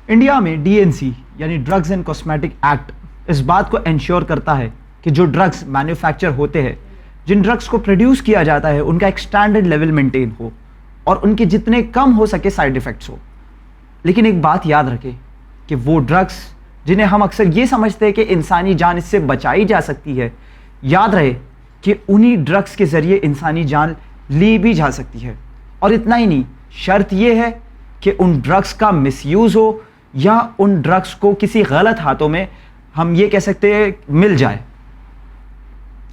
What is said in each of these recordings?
India में DNC यानी drugs and cosmetic act इस बात को इंश्योर करता है कि जो ड्रग्स मैन्युफैक्चर होते हैं, जिन ड्रग्स को प्रोड्यूस किया जाता है, उनका एक स्टैंडर्ड लेवल मेंटेन हो और उनके जितने कम हो सके साइड इफेक्ट्स हो। लेकिन एक बात याद रखें कि वो ड्रग्स जिन्हें हम अक्सर ये समझते हैं कि इंसानी जान इससे बचाई जा सकती है, याद रहे कि उन्हीं ड्रग्स के ज़रिए इंसानी जान ली भी जा सकती है। और इतना ही नहीं, शर्त यह है कि उन ड्रग्स का मिसयूज़ हो या उन ड्रग्स को किसी गलत हाथों में हम ये कह सकते हैं मिल जाए।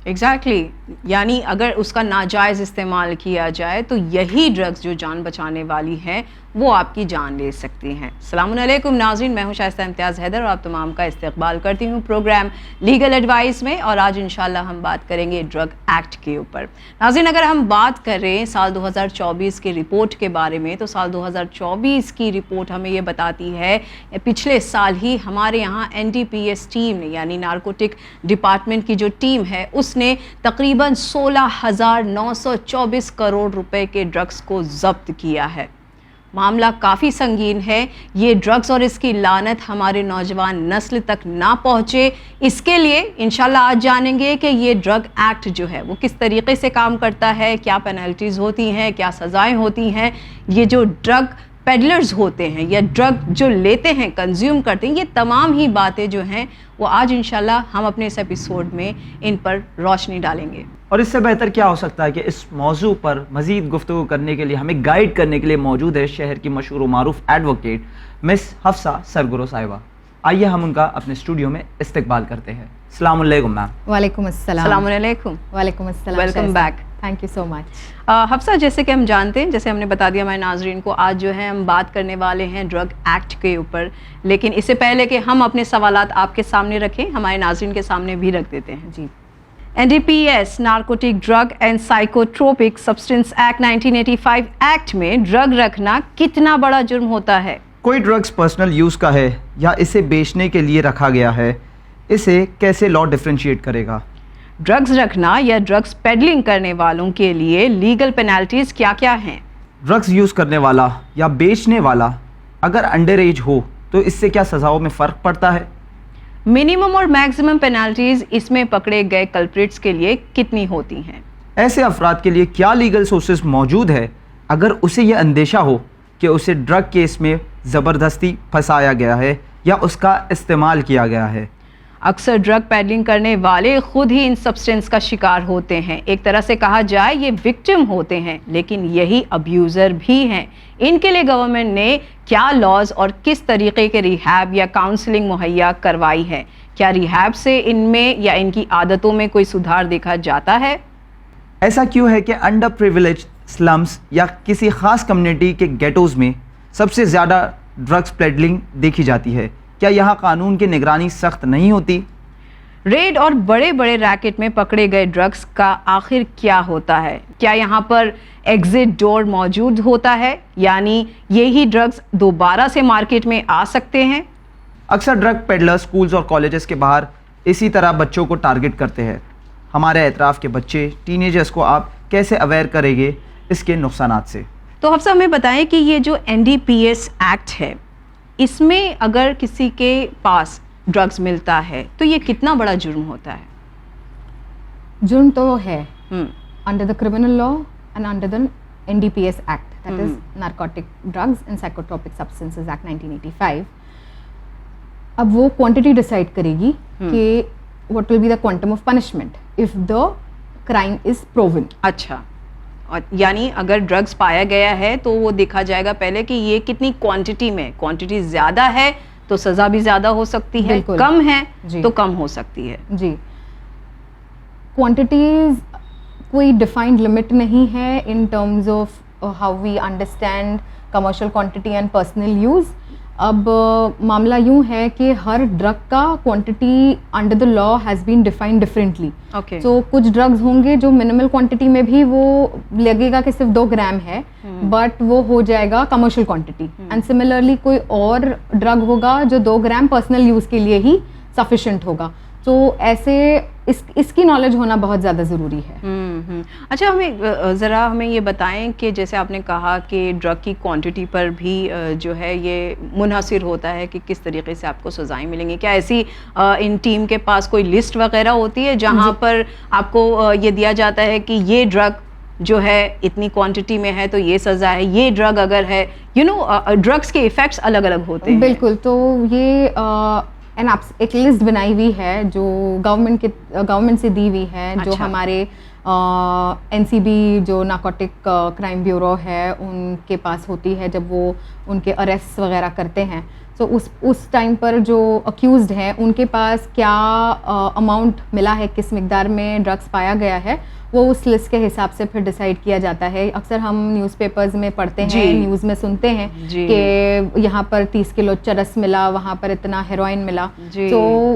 एग्जैक्टली यानी अगर उसका नाजायज़ इस्तेमाल किया जाए तो यही ड्रग्स जो जान बचाने वाली हैं वो आपकी जान ले सकती हैं। अस्सलामु अलैकुम नाज़रीन, मैं हूं शाइस्ता इम्तियाज़ हैदर और आप तमाम का इस्तकबाल करती हूं प्रोग्राम लीगल एडवाइस में। और आज इंशाल्लाह हम बात करेंगे ड्रग एक्ट के ऊपर। नाज़रीन, अगर हम बात करें साल 2024 की रिपोर्ट के बारे में तो साल 2024 की रिपोर्ट हमें ये बताती है पिछले साल ही हमारे यहाँ NDPS टीम ने यानी नारकोटिक डिपार्टमेंट की जो टीम है उसने तकरीबन 16,924 करोड़ रुपए के ड्रग्स को जब्त किया है। मामला काफ़ी संगीन है। ये ड्रग्स और इसकी लानत हमारे नौजवान नस्ल तक ना पहुँचे, इसके लिए इंशाल्लाह आज जानेंगे कि ये ड्रग एक्ट जो है वो किस तरीके से काम करता है, क्या पेनल्टीज़ होती हैं, क्या सज़ाएं होती हैं। ये जो ड्रग पेडलर्स होते हैं या ड्रग जो लेते हैं, कंज्यूम करते हैं, ये तमाम ही बातें जो हैं वो आज इंशाल्लाह हम अपने इस एपिसोड में इन पर रोशनी डालेंगे। और इससे बेहतर क्या हो सकता है कि इस मौजू पर मज़ीद गुफ्तगू करने के लिए हमें गाइड करने के लिए मौजूद है शहर की मशहूर व मारूफ एडवोकेट मिस हफ्सा सरगुरो साहिबा। आइए हम उनका अपने स्टूडियो में इस्तकबाल करते हैं। अस्सलाम वालेकुम मैम। वालेकुम अस्सलाम। अस्सलाम वालेकुम। वालेकुम अस्सलाम। Welcome back. Thank you so much. Hafsa, जैसे कि हम जानते हैं, जैसे हमने बता दिया हमारे नाजरीन को, आज जो है हम बात करने वाले हैं ड्रग एक्ट के ऊपर। लेकिन इससे पहले कि हम अपने सवालात आपके सामने रखें, हमारे नाजरीन के सामने भी रख देते हैं। जी। NDPS narcotic drug and psychotropic substance act 1985 act में ड्रग रखना कितना बड़ा जुर्म होता है? कोई ड्रग्स पर्सनल यूज़ का है या इसे बेचने के लिए रखा गया है, इसे कैसे लॉ डिफरेंशिएट करेगा? ड्रग्स रखना या ड्रग्स पेडलिंग करने वालों के लिए लीगल पेनल्टीज क्या क्या हैं? ड्रग्स यूज़ करने वाला या बेचने वाला अगर अंडर एज हो तो इससे क्या सज़ाओं में फ़र्क पड़ता है? मिनिमम और मैक्सिमम पेनल्टीज इसमें पकड़े गए कल्प्रिट्स के लिए कितनी होती हैं? ऐसे अफराद के लिए क्या लीगल सोर्सेज मौजूद है अगर उसे यह अंदेशा हो कि उसे ड्रग केस में ज़बरदस्ती फंसाया गया है या उसका इस्तेमाल किया गया है? अक्सर ड्रग पेडलिंग करने वाले खुद ही इन सब्सटेंस का शिकार होते हैं। एक तरह से कहा जाए ये विक्टिम होते हैं, लेकिन यही अब्यूज़र भी हैं। इनके लिए गवर्नमेंट ने क्या लॉज और किस तरीके के रिहैब या काउंसलिंग मुहैया करवाई है? क्या रिहैब से इनमें या इनकी आदतों में कोई सुधार देखा जाता है? ऐसा क्यों है कि अंडर प्रिविलेज स्लम्स या किसी ख़ास कम्युनिटी के गेटोज़ में सबसे ज़्यादा ड्रग्स पेडलिंग देखी जाती है? क्या यहाँ कानून की निगरानी सख्त नहीं होती? रेड और बड़े बड़े रैकेट में पकड़े गए ड्रग्स का आखिर क्या होता है? क्या यहाँ पर एग्जिट डोर मौजूद होता है, यानी यही ड्रग्स दोबारा से मार्केट में आ सकते हैं? अक्सर ड्रग पेडलर स्कूल्स और कॉलेजेस के बाहर इसी तरह बच्चों को टारगेट करते हैं। हमारे एतराफ़ के बच्चे, टीनेजर्स को आप कैसे अवेयर करेंगे इसके नुकसानात से? तो हफ्सा हमें बताएं कि ये जो NDPS एक्ट है, इसमें अगर किसी के पास ड्रग्स मिलता है तो ये कितना बड़ा जुर्म होता है? जुर्म तो है under the criminal law and under the NDPS act, that is narcotic drugs and psychotropic substances act 1985। अब वो क्वांटिटी डिसाइड करेगी कि what will be the quantum of punishment if the crime is proven. अच्छा, और यानी अगर drugs पाया गया है तो वो देखा जाएगा पहले कि ये कितनी क्वांटिटी में, क्वांटिटी ज़्यादा है तो सज़ा भी ज़्यादा हो सकती है, कम है तो कम हो सकती है। जी, क्वांटिटीज कोई डिफाइंड लिमिट नहीं है in terms of how we understand commercial quantity and personal use. अब मामला यूं है कि हर ड्रग का quantity under the law has been defined differently. तो कुछ ड्रग्स होंगे जो मिनिमल क्वांटिटी में भी वो लगेगा कि सिर्फ 2 ग्राम है, बट वो हो जाएगा कमर्शियल क्वांटिटी। एंड सिमिलरली कोई और ड्रग होगा जो 2 ग्राम पर्सनल यूज़ के लिए ही सफिशिएंट होगा। तो ऐसे इसकी नॉलेज होना बहुत ज़्यादा ज़रूरी है। अच्छा, हमें ज़रा हमें ये बताएं कि जैसे आपने कहा कि ड्रग की क्वांटिटी पर भी जो है ये मुनहसिर होता है कि किस तरीके से आपको सज़ाएं मिलेंगी। क्या ऐसी इन टीम के पास कोई लिस्ट वगैरह होती है जहां पर आपको ये दिया जाता है कि ये ड्रग जो है इतनी क्वांटिटी में है तो ये सज़ा है, ये ड्रग अगर है ड्रग्स के इफ़ेक्ट्स अलग अलग होते हैं? बिल्कुल, तो ये एक लिस्ट बनाई हुई है जो गवर्नमेंट से दी हुई है। अच्छा। जो हमारे NCB जो नार्कोटिक क्राइम ब्यूरो है उनके पास होती है जब वो उनके अरेस्ट वगैरह करते हैं। तो उस टाइम पर जो अक्यूज्ड हैं उनके पास क्या अमाउंट मिला है, किस मिकदार में ड्रग्स पाया गया है, वो उस लिस्ट के हिसाब से फिर डिसाइड किया जाता है। अक्सर हम न्यूज़पेपर्स में पढ़ते हैं, न्यूज़ में सुनते हैं कि यहाँ पर 30 किलो चरस मिला, वहाँ पर इतना हेरोइन मिला। तो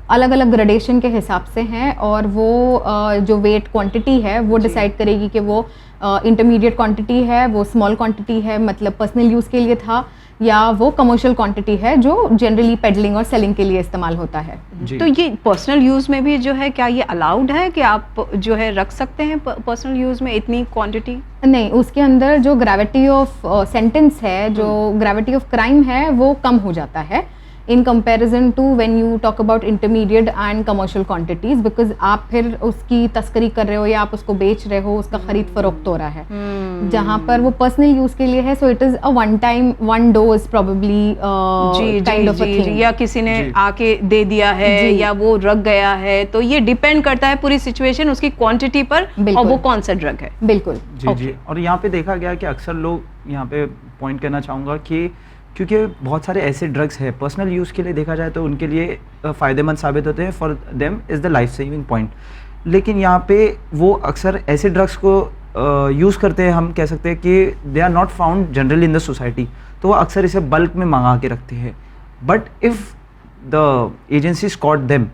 अलग अलग ग्रेडेशन के हिसाब से हैं और वो जो वेट क्वांटिटी है वो डिसाइड करेगी कि वो इंटरमीडिएट क्वांटिटी है, वो स्मॉल क्वांटिटी है मतलब पर्सनल यूज़ के लिए था, या वो कमर्शियल क्वांटिटी है जो जनरली पेडलिंग और सेलिंग के लिए इस्तेमाल होता है। तो ये पर्सनल यूज़ में भी जो है क्या ये अलाउड है कि आप जो है रख सकते हैं पर्सनल यूज़ में इतनी क्वांटिटी? नहीं, उसके अंदर जो ग्रेविटी ऑफ सेंटेंस है, जो ग्रेविटी ऑफ क्राइम है वो कम हो जाता है in comparison to when you talk about intermediate and commercial quantities, because आप फिर उसकी तस्करी कर रहे हो या आप उसको बेच रहे हो, उसका खरीद फरोख्त हो रहा है। जहाँ पर वो पर्सनल यूज के लिए है, so it is a one time one dose probably kind of a thing, या किसी ने आके दे दिया है या वो रख गया है, तो ये डिपेंड करता है पूरी सिचुएशन उसकी क्वांटिटी पर और वो कौन सा ड्रग है। बिल्कुल जी। और यहाँ पे देखा गया कि अक्सर लोग यहाँ पे पॉइंट करना चाहूँगा कि क्योंकि बहुत सारे ऐसे ड्रग्स हैं पर्सनल यूज़ के लिए देखा जाए तो उनके लिए फ़ायदेमंद साबित होते हैं, for them is the life saving point. लेकिन यहाँ पे वो अक्सर ऐसे ड्रग्स को यूज़ करते हैं, हम कह सकते हैं कि they are not found generally in the society, तो वो अक्सर इसे बल्क में मंगा के रखते हैं। But if the agencies caught them,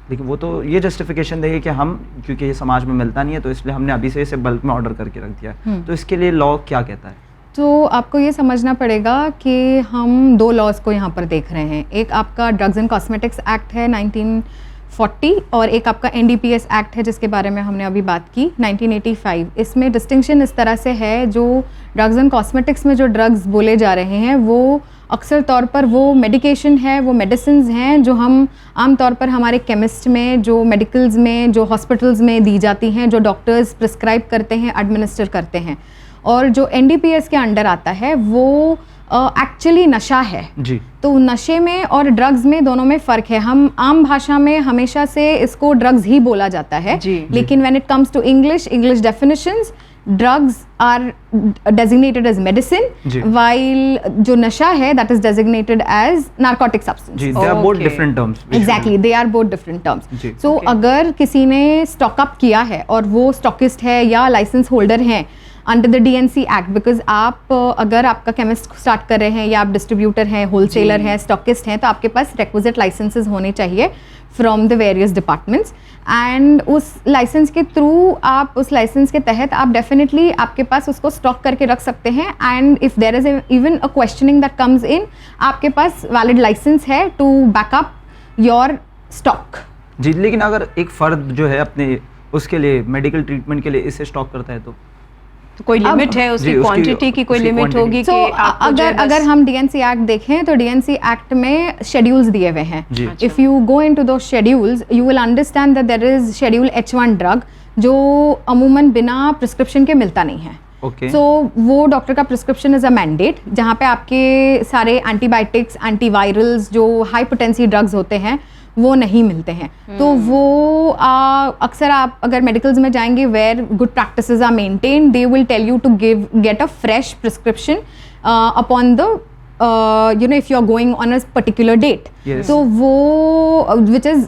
लेकिन वो तो ये जस्टिफिकेशन देंगे कि हम क्योंकि ये समाज में मिलता नहीं है तो इसलिए हमने अभी से इसे बल्क में ऑर्डर करके रख दिया। तो इसके लिए लॉ क्या कहता है? तो आपको ये समझना पड़ेगा कि हम दो लॉज को यहाँ पर देख रहे हैं। एक आपका ड्रग्स एंड कॉस्मेटिक्स एक्ट है 1940 और एक आपका NDPS एक्ट है जिसके बारे में हमने अभी बात की 1985। इसमें डिस्टिंक्शन इस तरह से है, जो ड्रग्स एंड कॉस्मेटिक्स में जो ड्रग्स बोले जा रहे हैं वो अक्सर तौर पर वो मेडिकेशन है, वो मेडिसिन्स हैं जो हम आम तौर पर हमारे केमिस्ट में, जो मेडिकल्स में, जो हॉस्पिटल्स में दी जाती हैं, जो डॉक्टर्स प्रिस्क्राइब करते हैं, एडमिनिस्टर करते हैं। और जो NDPS के अंडर आता है वो एक्चुअली नशा है जी। तो नशे में और ड्रग्स में दोनों में फ़र्क है। हम आम भाषा में हमेशा से इसको ड्रग्स ही बोला जाता है लेकिन when it comes to English definitions, drugs are designated as medicine while जो नशा है that is designated as narcotic substance. They are both different terms. Exactly, they are both different terms. So अगर किसी ने stock up किया है और वो stockist है या license holder हैं under the DNC act, because आप अगर आपका केमिस्ट स्टार्ट कर रहे हैं या आप डिस्ट्रीब्यूटर हैं, होलसेलर हैं, स्टॉकिस्ट हैं, तो आपके पास रिक्विजिट लाइसेंसेस होने चाहिए from the various departments. And उस लाइसेंस के थ्रू आप उस लाइसेंस के तहत आप डेफिनेटली आपके पास उसको स्टॉक करके रख सकते हैं। And if there is even a questioning that comes in, आपके पास वैलिड लाइसेंस है टू बैकअप योर स्टॉक जी। लेकिन अगर एक फर्द जो है अपने उसके लिए मेडिकल ट्रीटमेंट के लिए इसे स्टॉक करता है तो कोई लिमिट है उसकी क्वांटिटी की, कोई लिमिट होगी कि अगर हम DNC एक्ट देखें तो DNC एक्ट में शेड्यूल्स दिए हुए हैं। If you go into those schedules you will understand that there is schedule H1 drug जो अमूमन बिना प्रिस्क्रिप्शन के मिलता नहीं है। सो वो डॉक्टर का प्रिस्क्रिप्शन इज अ मैंडेट, जहाँ पे आपके सारे एंटीबायोटिक्स, एंटीवायरल्स, जो हाई पोटेंसी ड्रग्स होते हैं वो नहीं मिलते हैं। तो वो अक्सर आप अगर मेडिकल्स में जाएंगे where good practices are maintained, they will tell you to get a fresh prescription upon the you know if you are going on a particular date. So वो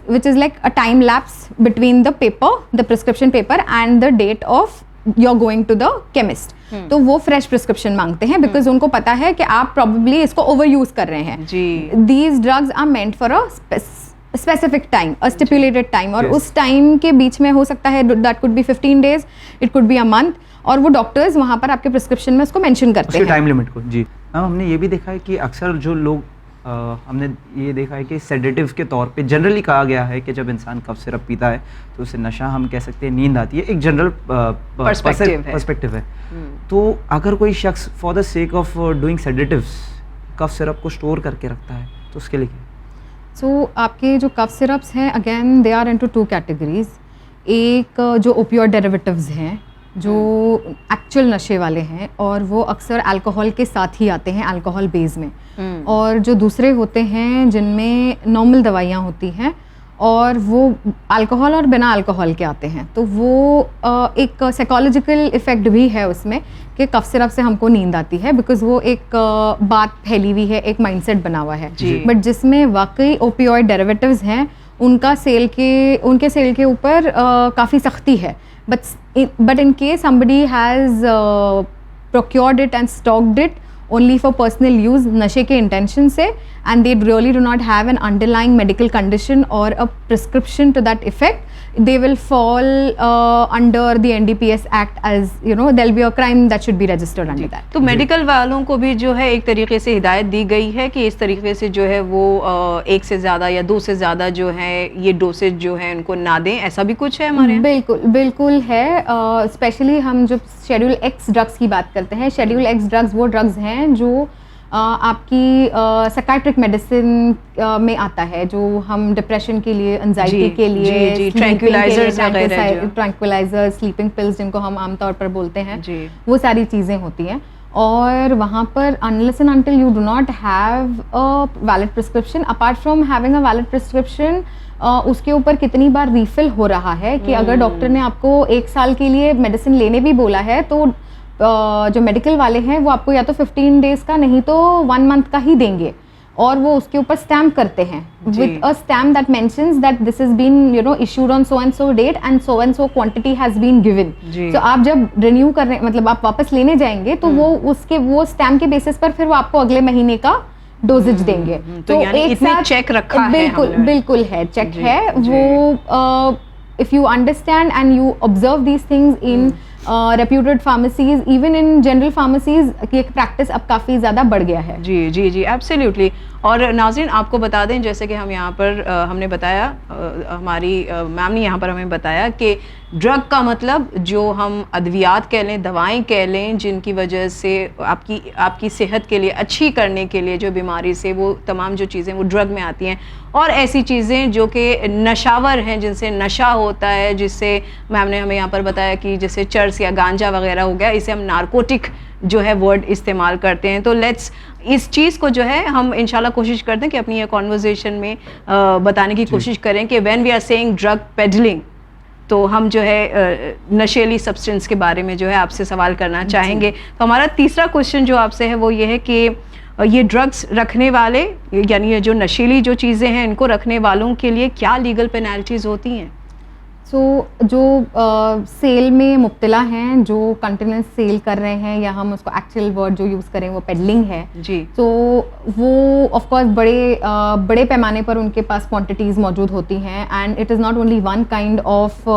which is like a time lapse between the paper, the prescription paper and the date of you're going to the chemist. तो वो fresh prescription मांगते हैं because उनको पता है कि आप प्रॉब्ली इसको ओवर यूज कर रहे हैं। These drugs are meant for a specific time, a stipulated time, और उस टाइम के बीच में हो सकता है that could be 15 days, it could be a month, और वो डॉक्टर्स वहाँ पर आपके प्रिस्क्रिप्शन में उसको मेंशन करते हैं टाइम लिमिट को। जी मैम, हमने ये भी देखा है कि अक्सर जो लोग हमने ये देखा है कि सेडेटिव के तौर पे जनरली कहा गया है कि जब इंसान कफ सिरप पीता है तो उसे नशा हम कह सकते हैं, नींद आती है, एक जनरल पर्सपेक्टिव है। तो अगर कोई शख्स for the sake of doing sedatives cough syrup को स्टोर करके रखता है तो उसके लिए सो आपके जो कफ सिरप्स हैं again they are into 2 categories. एक जो ओपियोइड डेरिवेटिव्स हैं जो एक्चुअल नशे वाले हैं और वो अक्सर अल्कोहल के साथ ही आते हैं, अल्कोहल बेस में। और जो दूसरे होते हैं जिनमें नॉर्मल दवाइयाँ होती हैं और वो अल्कोहल और बिना अल्कोहल के आते हैं, तो वो एक साइकोलॉजिकल इफ़ेक्ट भी है उसमें कि कफ सिरप से हमको नींद आती है, बिकॉज वो एक बात फैली हुई है, एक माइंडसेट बना हुआ है। बट जिसमें वाकई ओपियोइड डेरिवेटिव्स हैं उनके सेल के ऊपर काफ़ी सख्ती है। But in case somebody has procured it and stocked it only for personal use नशे के intention से, and they really do not have an underlying medical condition or a prescription to that effect, they will fall under the NDPS Act as, you know, there'll be a crime that should be registered under that. तो medical वालों को भी जो है एक तरीके से हिदायत दी गई है कि इस तरीके से जो है वो 1 से ज़्यादा या 2 से ज़्यादा जो है ये डोसेज जो है उनको ना दें, ऐसा भी कुछ है हमारे यहाँ? बिल्कुल है। स्पेशली हम जब शेड्यूल एक्स ड्रग्स की बात करते हैं, शेड्यूल एक्स ड्रग्स वो ड्रग्स हैं जो आपकी साइकाइट्रिक मेडिसिन में आता है, जो हम डिप्रेशन के लिए, एंजाइटी के लिए, ट्रैंक्विलाइजर्स, स्लीपिंग पिल्स जिनको हम आमतौर पर बोलते हैं, वो सारी चीज़ें होती हैं। और वहाँ पर unless and until you do not have a valid prescription, apart from having a valid prescription, उसके ऊपर कितनी बार रीफिल हो रहा है कि अगर डॉक्टर ने आपको 1 साल के लिए मेडिसिन लेने भी बोला है तो जो मेडिकल वाले हैं वो आपको या तो 15 डेज का नहीं तो 1 मंथ का ही देंगे, और वो उसके ऊपर स्टैम्प करते हैं with a stamp that mentions that this is been, you know, issued on so and so date and so quantity has been given. तो आप जब रिन्यू कर रहे, मतलब आप वापस लेने जाएंगे तो वो स्टैम्प के बेसिस पर फिर वो आपको अगले महीने का डोजेज देंगे। तो एक साथ चेक रखा है, बिल्कुल है, चेक है वो। If you understand and you observe these things in reputed pharmacies, even in general pharmacies की प्रैक्टिस अब काफ़ी ज़्यादा बढ़ गया है। जी एब्सोल्युटली। और नाज़रीन आपको बता दें, जैसे कि हम यहाँ पर हमने बताया, हमारी मैम ने यहाँ पर हमें बताया कि ड्रग का मतलब जो हम अद्वियात कह लें, दवाएं कह लें, जिनकी वजह से आपकी सेहत के लिए, अच्छी करने के लिए, जो बीमारी से, वो तमाम जो चीज़ें वो ड्रग में आती हैं। और ऐसी चीज़ें जो कि नशावर हैं, जिनसे नशा होता है, जिससे मैम ने हमें यहाँ पर बताया कि जैसे चर्स या गांजा वगैरह हो गया, इसे हम नारकोटिक जो है वर्ड इस्तेमाल करते हैं। तो लेट्स इस चीज़ को जो है हम इंशाल्लाह कोशिश करते हैं कि अपनी ये कॉन्वर्जेशन में बताने की कोशिश करें कि when we are saying drug peddling, तो हम जो है नशेली सब्सटेंस के बारे में जो है आपसे सवाल करना चाहेंगे। तो हमारा तीसरा क्वेश्चन जो आपसे है वो ये है कि ये ड्रग्स रखने वाले, यानी ये जो नशीली जो चीज़ें हैं, इनको रखने वालों के लिए क्या लीगल पेनल्टीज़ होती हैं? सो जो सेल में मुब्तला हैं, जो कंटिन्यूस सेल कर रहे हैं, या हम उसको एक्चुअल वर्ड जो यूज़ करें वो पेडलिंग है जी, तो वो ऑफ कोर्स बड़े पैमाने पर उनके पास क्वांटिटीज़ मौजूद होती हैं, and it is not only one kind of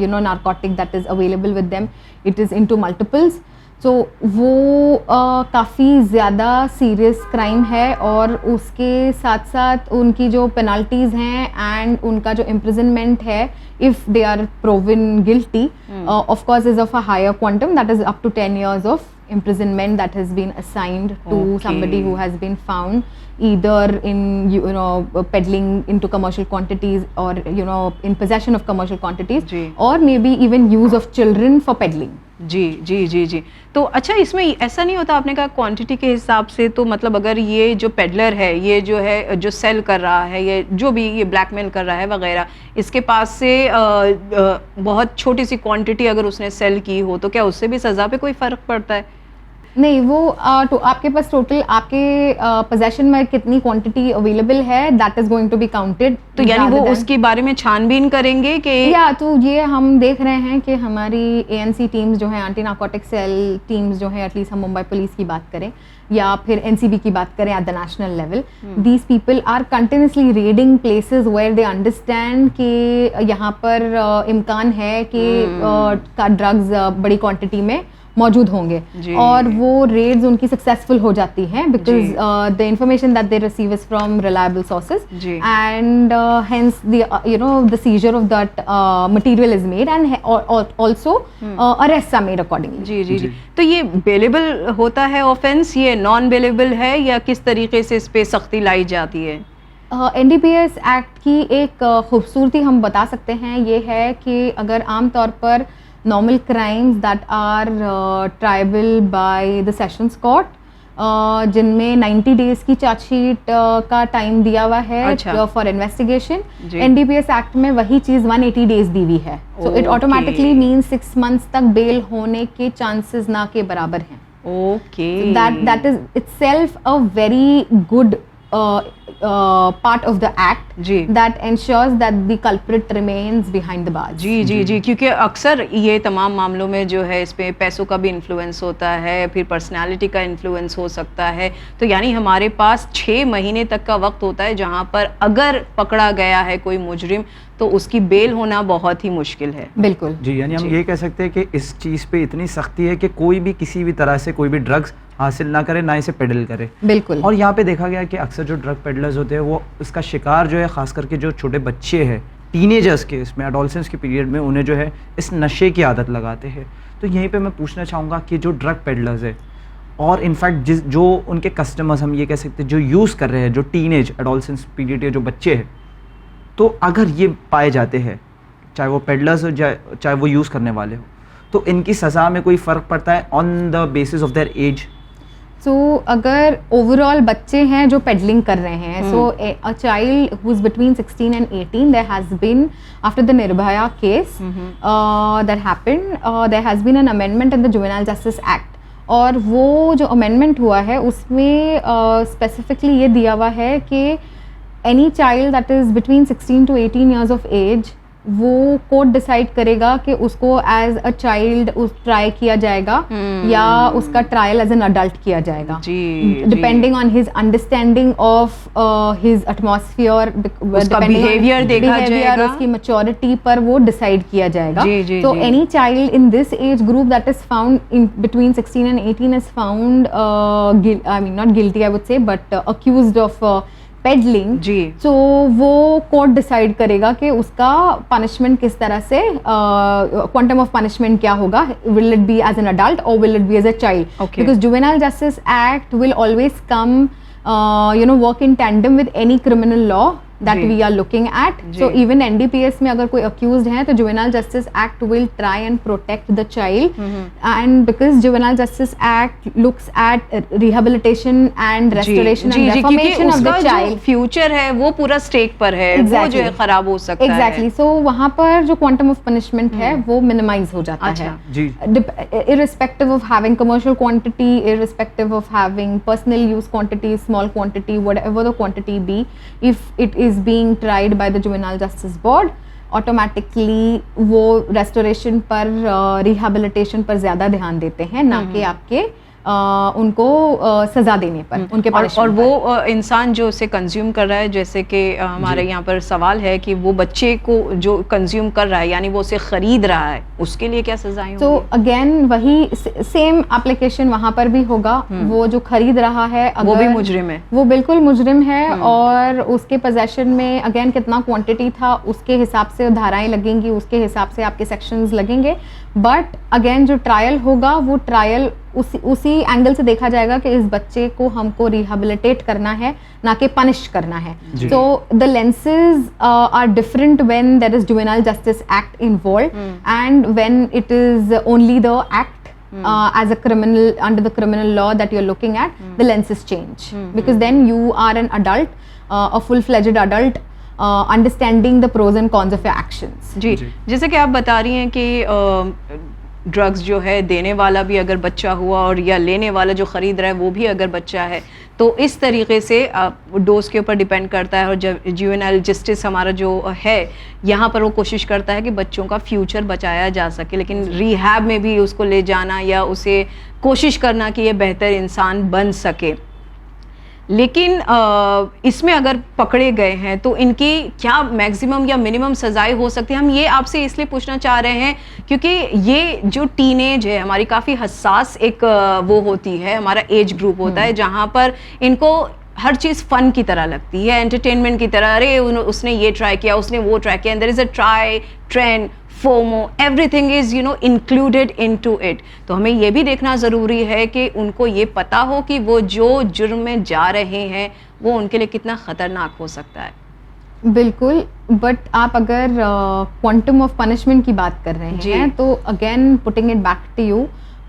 you know narcotic that is available with them, it is into multiples. तो वो काफ़ी ज़्यादा सीरियस क्राइम है, और उसके साथ साथ उनकी जो पेनल्टीज़ हैं एंड उनका जो इम्प्रिजनमेंट है, if they are proven guilty, of course is of a higher quantum, that is up to 10 years of imprisonment that has been assigned to somebody who has been found either in, you know, peddling into commercial quantities, or, you know, in possession of commercial quantities, or maybe even use of children for peddling. जी। तो अच्छा, इसमें ऐसा नहीं होता, आपने कहा quantity के हिसाब से, तो मतलब अगर ये जो पेडलर है, ये जो है जो सेल कर रहा है, ये जो भी ये ब्लैकमेल कर रहा है वगैरह, इसके पास से बहुत छोटी सी क्वांटिटी अगर उसने सेल की हो, तो क्या उससे भी सज़ा पे कोई फ़र्क पड़ता है? नहीं, वो तो आपके पास टोटल आपके पोजेशन में कितनी क्वांटिटी अवेलेबल है, that is going to be counted. तो यानी वो उसके बारे में छानबीन करेंगे कि या तो ये हम देख रहे हैं कि हमारी ANC टीम्स जो है, एंटी नार्कोटिक सेल टीम्स जो है, एटलीस्ट हम मुंबई पुलिस की बात करें या फिर NCB की बात करें at the national level, these people are continuously raiding places where they understand कि यहाँ पर इम्कान है कि ड्रग्स बड़ी क्वांटिटी में मौजूद होंगे जी। और वो रेड्स उनकी सक्सेसफुल हो जाती हैं because the information that they receive is from reliable sources जी। And hence the seizure of that material is made and also arrest are made accordingly. जी जी जी। तो ये बेलेबल होता है ऑफेंस, ये नॉन बेलेबल है या किस तरीके से इस पे सख्ती लाई जाती है? NDPS एक्ट की एक खूबसूरती हम बता सकते हैं ये है कि अगर आम तौर पर normal crimes that are triable by the sessions court जिनमें 90 डेज की चार्जशीट का टाइम दिया हुआ है अच्छा। फॉर इन्वेस्टिगेशन, जी। NDPS एक्ट में वही चीज़ 180 डेज दी हुई है। So it Okay। Automatically means 6 months तक बेल होने के चांसेस ना के बराबर हैं। Okay. that is itself a very good part of the act जी। that ensures that the culprit remains behind the bars. जी जी जी, क्योंकि अक्सर ये तमाम मामलों में जो है इस पे पैसों का भी इन्फ्लुएंस होता है, फिर पर्सनालिटी का इन्फ्लुएंस हो सकता है। तो यानी हमारे पास 6 महीने तक का वक्त होता है जहाँ पर अगर पकड़ा गया है कोई मुजरिम तो उसकी बेल होना बहुत ही मुश्किल है। बिल्कुल जी, यानी हम जी। ये कह सकते हैं कि इस चीज़ पे इतनी सख्ती है कि कोई भी किसी भी तरह से कोई भी ड्रग्स हासिल ना करे, ना इसे पेडल करे। बिल्कुल। और यहाँ पे देखा गया कि अक्सर जो ड्रग पेडलर्स होते हैं वो इसका शिकार जो है, ख़ास करके जो छोटे बच्चे हैं, टीनेजर्स के इसमें एडोलसेंस के पीरियड में उन्हें जो है इस नशे की आदत लगाते हैं। तो यहीं पे मैं पूछना चाहूँगा कि जो ड्रग पेडलर्स है और इनफैक्ट जो उनके कस्टमर्स, हम ये कह सकते हैं जो यूज़ कर रहे हैं, जो टीनेज एडोलसेंस पीरियड के जो बच्चे हैं, तो अगर ये पाए जाते हैं, चाहे वो पेडलर्स हो चाहे वो यूज़ करने वाले हो, तो इनकी सज़ा में कोई फ़र्क पड़ता है on the basis of their age? So अगर ओवरऑल बच्चे हैं जो पेडलिंग कर रहे हैं, so a child who is between 16 and 18, there has been after the Nirbhaya case that happened, there has been an amendment in the juvenile justice act. और वो जो अमेंडमेंट हुआ है उसमें स्पेसिफिकली ये दिया हुआ है कि any child that is between 16 to 18 years of age, वो कोर्ट डिसाइड करेगा कि उसको एज अ चाइल्ड उस ट्राई किया जाएगा या उसका ट्रायल एज एन अडल्ट किया जाएगा, जी, depending on his understanding of his atmosphere, उसका behavior देखा जाएगा, उसकी मैच्योरिटी पर वो डिसाइड किया जाएगा। जी, जी, तो जी। Any child in this age group that is found in between 16 and 18 is found, I mean not guilty I would say, but accused of peddling, जी। तो वो कोर्ट डिसाइड करेगा कि उसका पनिशमेंट किस तरह से, क्वांटम ऑफ पनिशमेंट क्या होगा, will it be as an adult और will it be as a child, Okay. Because juvenile justice act will always come work in tandem with any criminal law that जी। we are looking at. जी। So even NDPS में अगर कोई accused है तो Juvenile Justice Act will try and protect the child, and because Juvenile Justice Act looks at rehabilitation and restoration and reformation of the child. Future है वो पूरा stake पर है, वो जो है खराब हो सकता है। Exactly. So वहाँ पर जो quantum of punishment है वो minimize हो जाता अच्छा। है। जी। Irrespective of having commercial quantity, irrespective of having personal use quantity, small quantity, whatever the quantity be, if it is being tried by the Juvenile Justice Board, automatically वो restoration पर, rehabilitation पर ज़्यादा ध्यान देते हैं, ना कि आपके उनको सज़ा देने पर, उनके और वो इंसान जो उसे कंज्यूम कर रहा है, जैसे कि हमारे यहाँ पर सवाल है कि वो बच्चे को जो कंज्यूम कर रहा है यानी वो उसे खरीद रहा है, उसके लिए क्या सजाएं होंगी? तो अगेन वही सेम एप्लीकेशन वहाँ पर भी होगा। वो जो खरीद रहा है वो भी अगर मुजरिम है, वो बिल्कुल मुजरिम है, और उसके पोजेशन में अगेन कितना क्वांटिटी था उसके हिसाब से धाराएं लगेंगी, उसके हिसाब से आपके सेक्शंस लगेंगे। बट अगेन जो ट्रायल होगा वो ट्रायल उसी एंगल से देखा जाएगा कि इस बच्चे को हमको रिहेबिलिटेट करना है, ना कि पनिश करना है। तो the lenses are different when there is juvenile justice act involve and when it is only the act as a criminal, under the criminal law that you're looking at, the lenses change, because then you are an adult, a full-fledged adult, understanding the pros and cons of your actions. जी, जैसे कि आप बता रही हैं कि drugs जो है देने वाला भी अगर बच्चा हुआ और या लेने वाला जो ख़रीद रहा है वो भी अगर बच्चा है, तो इस तरीके से डोज के ऊपर डिपेंड करता है। और जब जुवेनाइल जस्टिस हमारा जो है यहाँ पर वो कोशिश करता है कि बच्चों का फ्यूचर बचाया जा सके, लेकिन रिहैब में भी उसको ले जाना या उसे कोशिश करना कि ये बेहतर इंसान बन सके। लेकिन इसमें अगर पकड़े गए हैं तो इनकी क्या मैक्सिमम या मिनिमम सजाएं हो सकती है? हम ये आपसे इसलिए पूछना चाह रहे हैं क्योंकि ये जो टीनेज है हमारी काफ़ी हसास एक वो होती है, हमारा एज ग्रुप होता है जहाँ पर इनको हर चीज़ फन की तरह लगती है, एंटरटेनमेंट की तरह। अरे उसने ये ट्राई किया, उसने वो ट्राई किया, and there is a try trend FOMO, everything is included into it। तो हमें ये भी देखना ज़रूरी है कि उनको ये पता हो कि वो जो जुर्म में जा रहे हैं वो उनके लिए कितना ख़तरनाक हो सकता है। बिल्कुल, बट आप अगर क्वांटम ऑफ पनिशमेंट की बात कर रहे हैं तो again putting it back to you,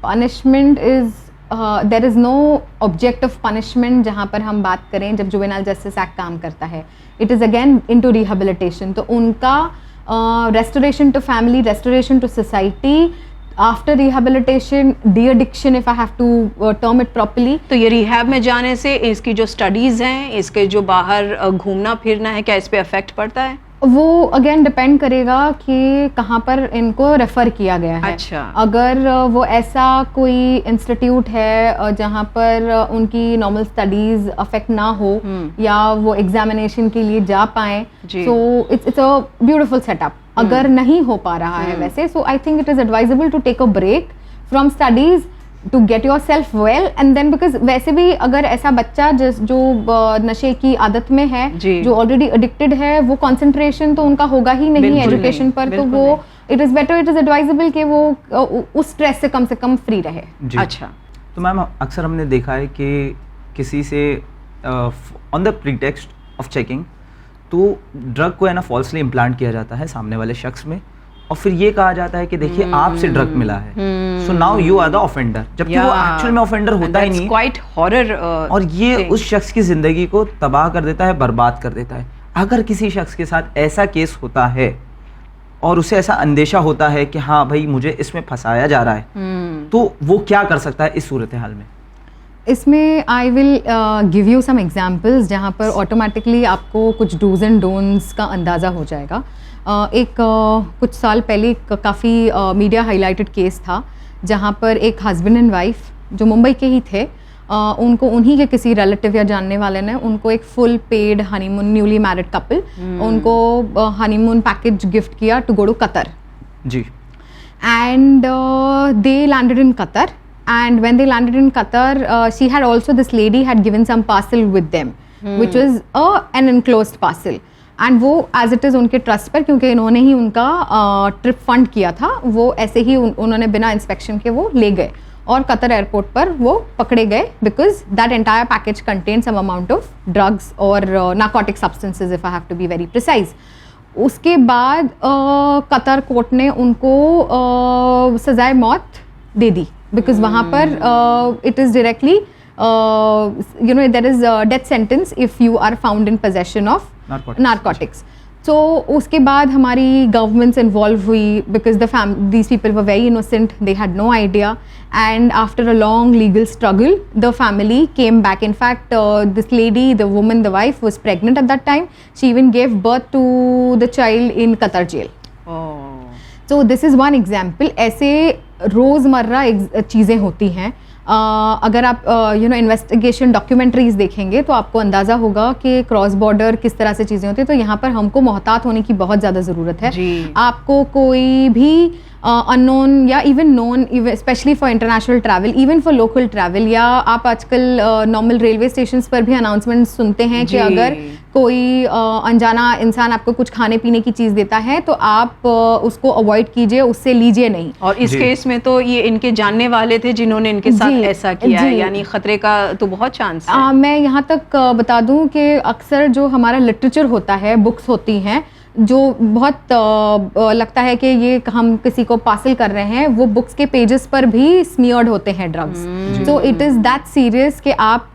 punishment is there is no object of punishment जहाँ पर हम बात करें जब जुवेनाइल जस्टिस एक्ट काम करता है। It is again into rehabilitation. तो उनका restoration to family, restoration to society, after rehabilitation, de-addiction if I have to term it properly। तो ये रिहैब में जाने से इसकी जो स्टडीज़ हैं, इसके जो बाहर घूमना फिरना है, क्या इस पे अफेक्ट पड़ता है? वो अगेन डिपेंड करेगा कि कहाँ पर इनको रेफ़र किया गया है। अच्छा। अगर वो ऐसा कोई इंस्टीट्यूट है जहाँ पर उनकी नॉर्मल स्टडीज़ अफेक्ट ना हो या वो एग्जामिनेशन के लिए जा पाएँ, so it's a beautiful setup. अगर नहीं हो पा रहा है वैसे, so I think it is advisable to take a break from studies to get yourself well and then, because वैसे भी अगर ऐसा बच्चा जो नशे की आदत में है, जो ऑलरेडी एडिक्टेड है, वो कंसंट्रेशन तो उनका होगा ही नहीं एजुकेशन पर, तो वो it is better, it is advisable कि वो उस स्ट्रेस से कम फ्री रहे। अच्छा, तो मैम अक्सर हमने देखा है कि किसी से on the pretext of checking तो ड्रग को है ना फॉल्सली इम्प्लांट किया जाता है सामने वाले शख्स में, और फिर ये कहा जाता है कि देखिए आपसे ड्रग मिला है, so now you are the offender, जबकि वो एक्चुअल में ऑफेंडर होता ही नहीं। Quite horror. और ये उस शख्स की जिंदगी को तबाह कर देता है, बर्बाद कर देता है। अगर किसी शख्स के साथ ऐसा केस होता है और उसे ऐसा अंदेशा होता है कि हाँ भाई मुझे इसमें फंसाया जा रहा है, तो वो क्या कर सकता है इस सूरत हाल में? इसमें I will give you some examples जहाँ पर ऑटोमेटिकली आपको कुछ डूज एंड डोंट्स का अंदाज़ा हो जाएगा। कुछ साल पहले काफ़ी मीडिया हाईलाइटेड केस था जहाँ पर एक हस्बैंड एंड वाइफ जो मुंबई के ही थे, उनको उन्हीं के किसी रिलेटिव या जानने वाले ने उनको एक full paid honeymoon, newly married couple, उनको हनीमून पैकेज गिफ्ट किया टू गो टू कतर जी। And they landed in Qatar, and when they landed in Qatar, she had also, this lady had given some parcel with them, which was an enclosed parcel, and वो as it is उनके trust पर, क्योंकि इन्होंने ही उनका trip fund किया था, वो ऐसे ही उन्होंने बिना इंस्पेक्शन के वो ले गए और कतर एयरपोर्ट पर वो पकड़े गए, because that entire package contain some amount of drugs और narcotic substances if I have to be very precise. उसके बाद कतर कोर्ट ने उनको सजाए मौत दे दी, बिकॉज वहाँ पर it is directly there is death sentence if you are found in possession of narcotics. तो उसके बाद हमारी गवर्नमेंट्स इन्वॉल्व हुई, because these people were very innocent, they had no idea, and after a long legal struggle the family came back. In fact this lady, the woman, the wife was pregnant at that time, she even gave birth to the child in Qatar jail. So this is one example. ऐसे रोज़मर्रा चीज़ें होती हैं। अगर आप investigation documentaries देखेंगे तो आपको अंदाज़ा होगा कि क्रॉस बॉर्डर किस तरह से चीज़ें होती हैं। तो यहाँ पर हमको मोहतात होने की बहुत ज़्यादा ज़रूरत है। आपको कोई भी अननोन या even known, specially for international travel, even for local travel, या आप आजकल नॉर्मल रेलवे स्टेशंस पर भी अनाउंसमेंट सुनते हैं कि अगर कोई अनजाना इंसान आपको कुछ खाने पीने की चीज़ देता है तो आप उसको अवॉइड कीजिए, उससे लीजिए नहीं। और इस केस में तो ये इनके जानने वाले थे जिन्होंने इनके साथ ऐसा किया है, यानी खतरे का तो बहुत चांस है। मैं यहाँ तक बता दूँ कि अक्सर जो हमारा लिटरेचर होता है, बुक्स होती हैं, जो बहुत लगता है कि ये हम किसी को पार्सल कर रहे हैं, वो बुक्स के पेजेस पर भी स्मियर्ड होते हैं drugs. So it is that serious कि आप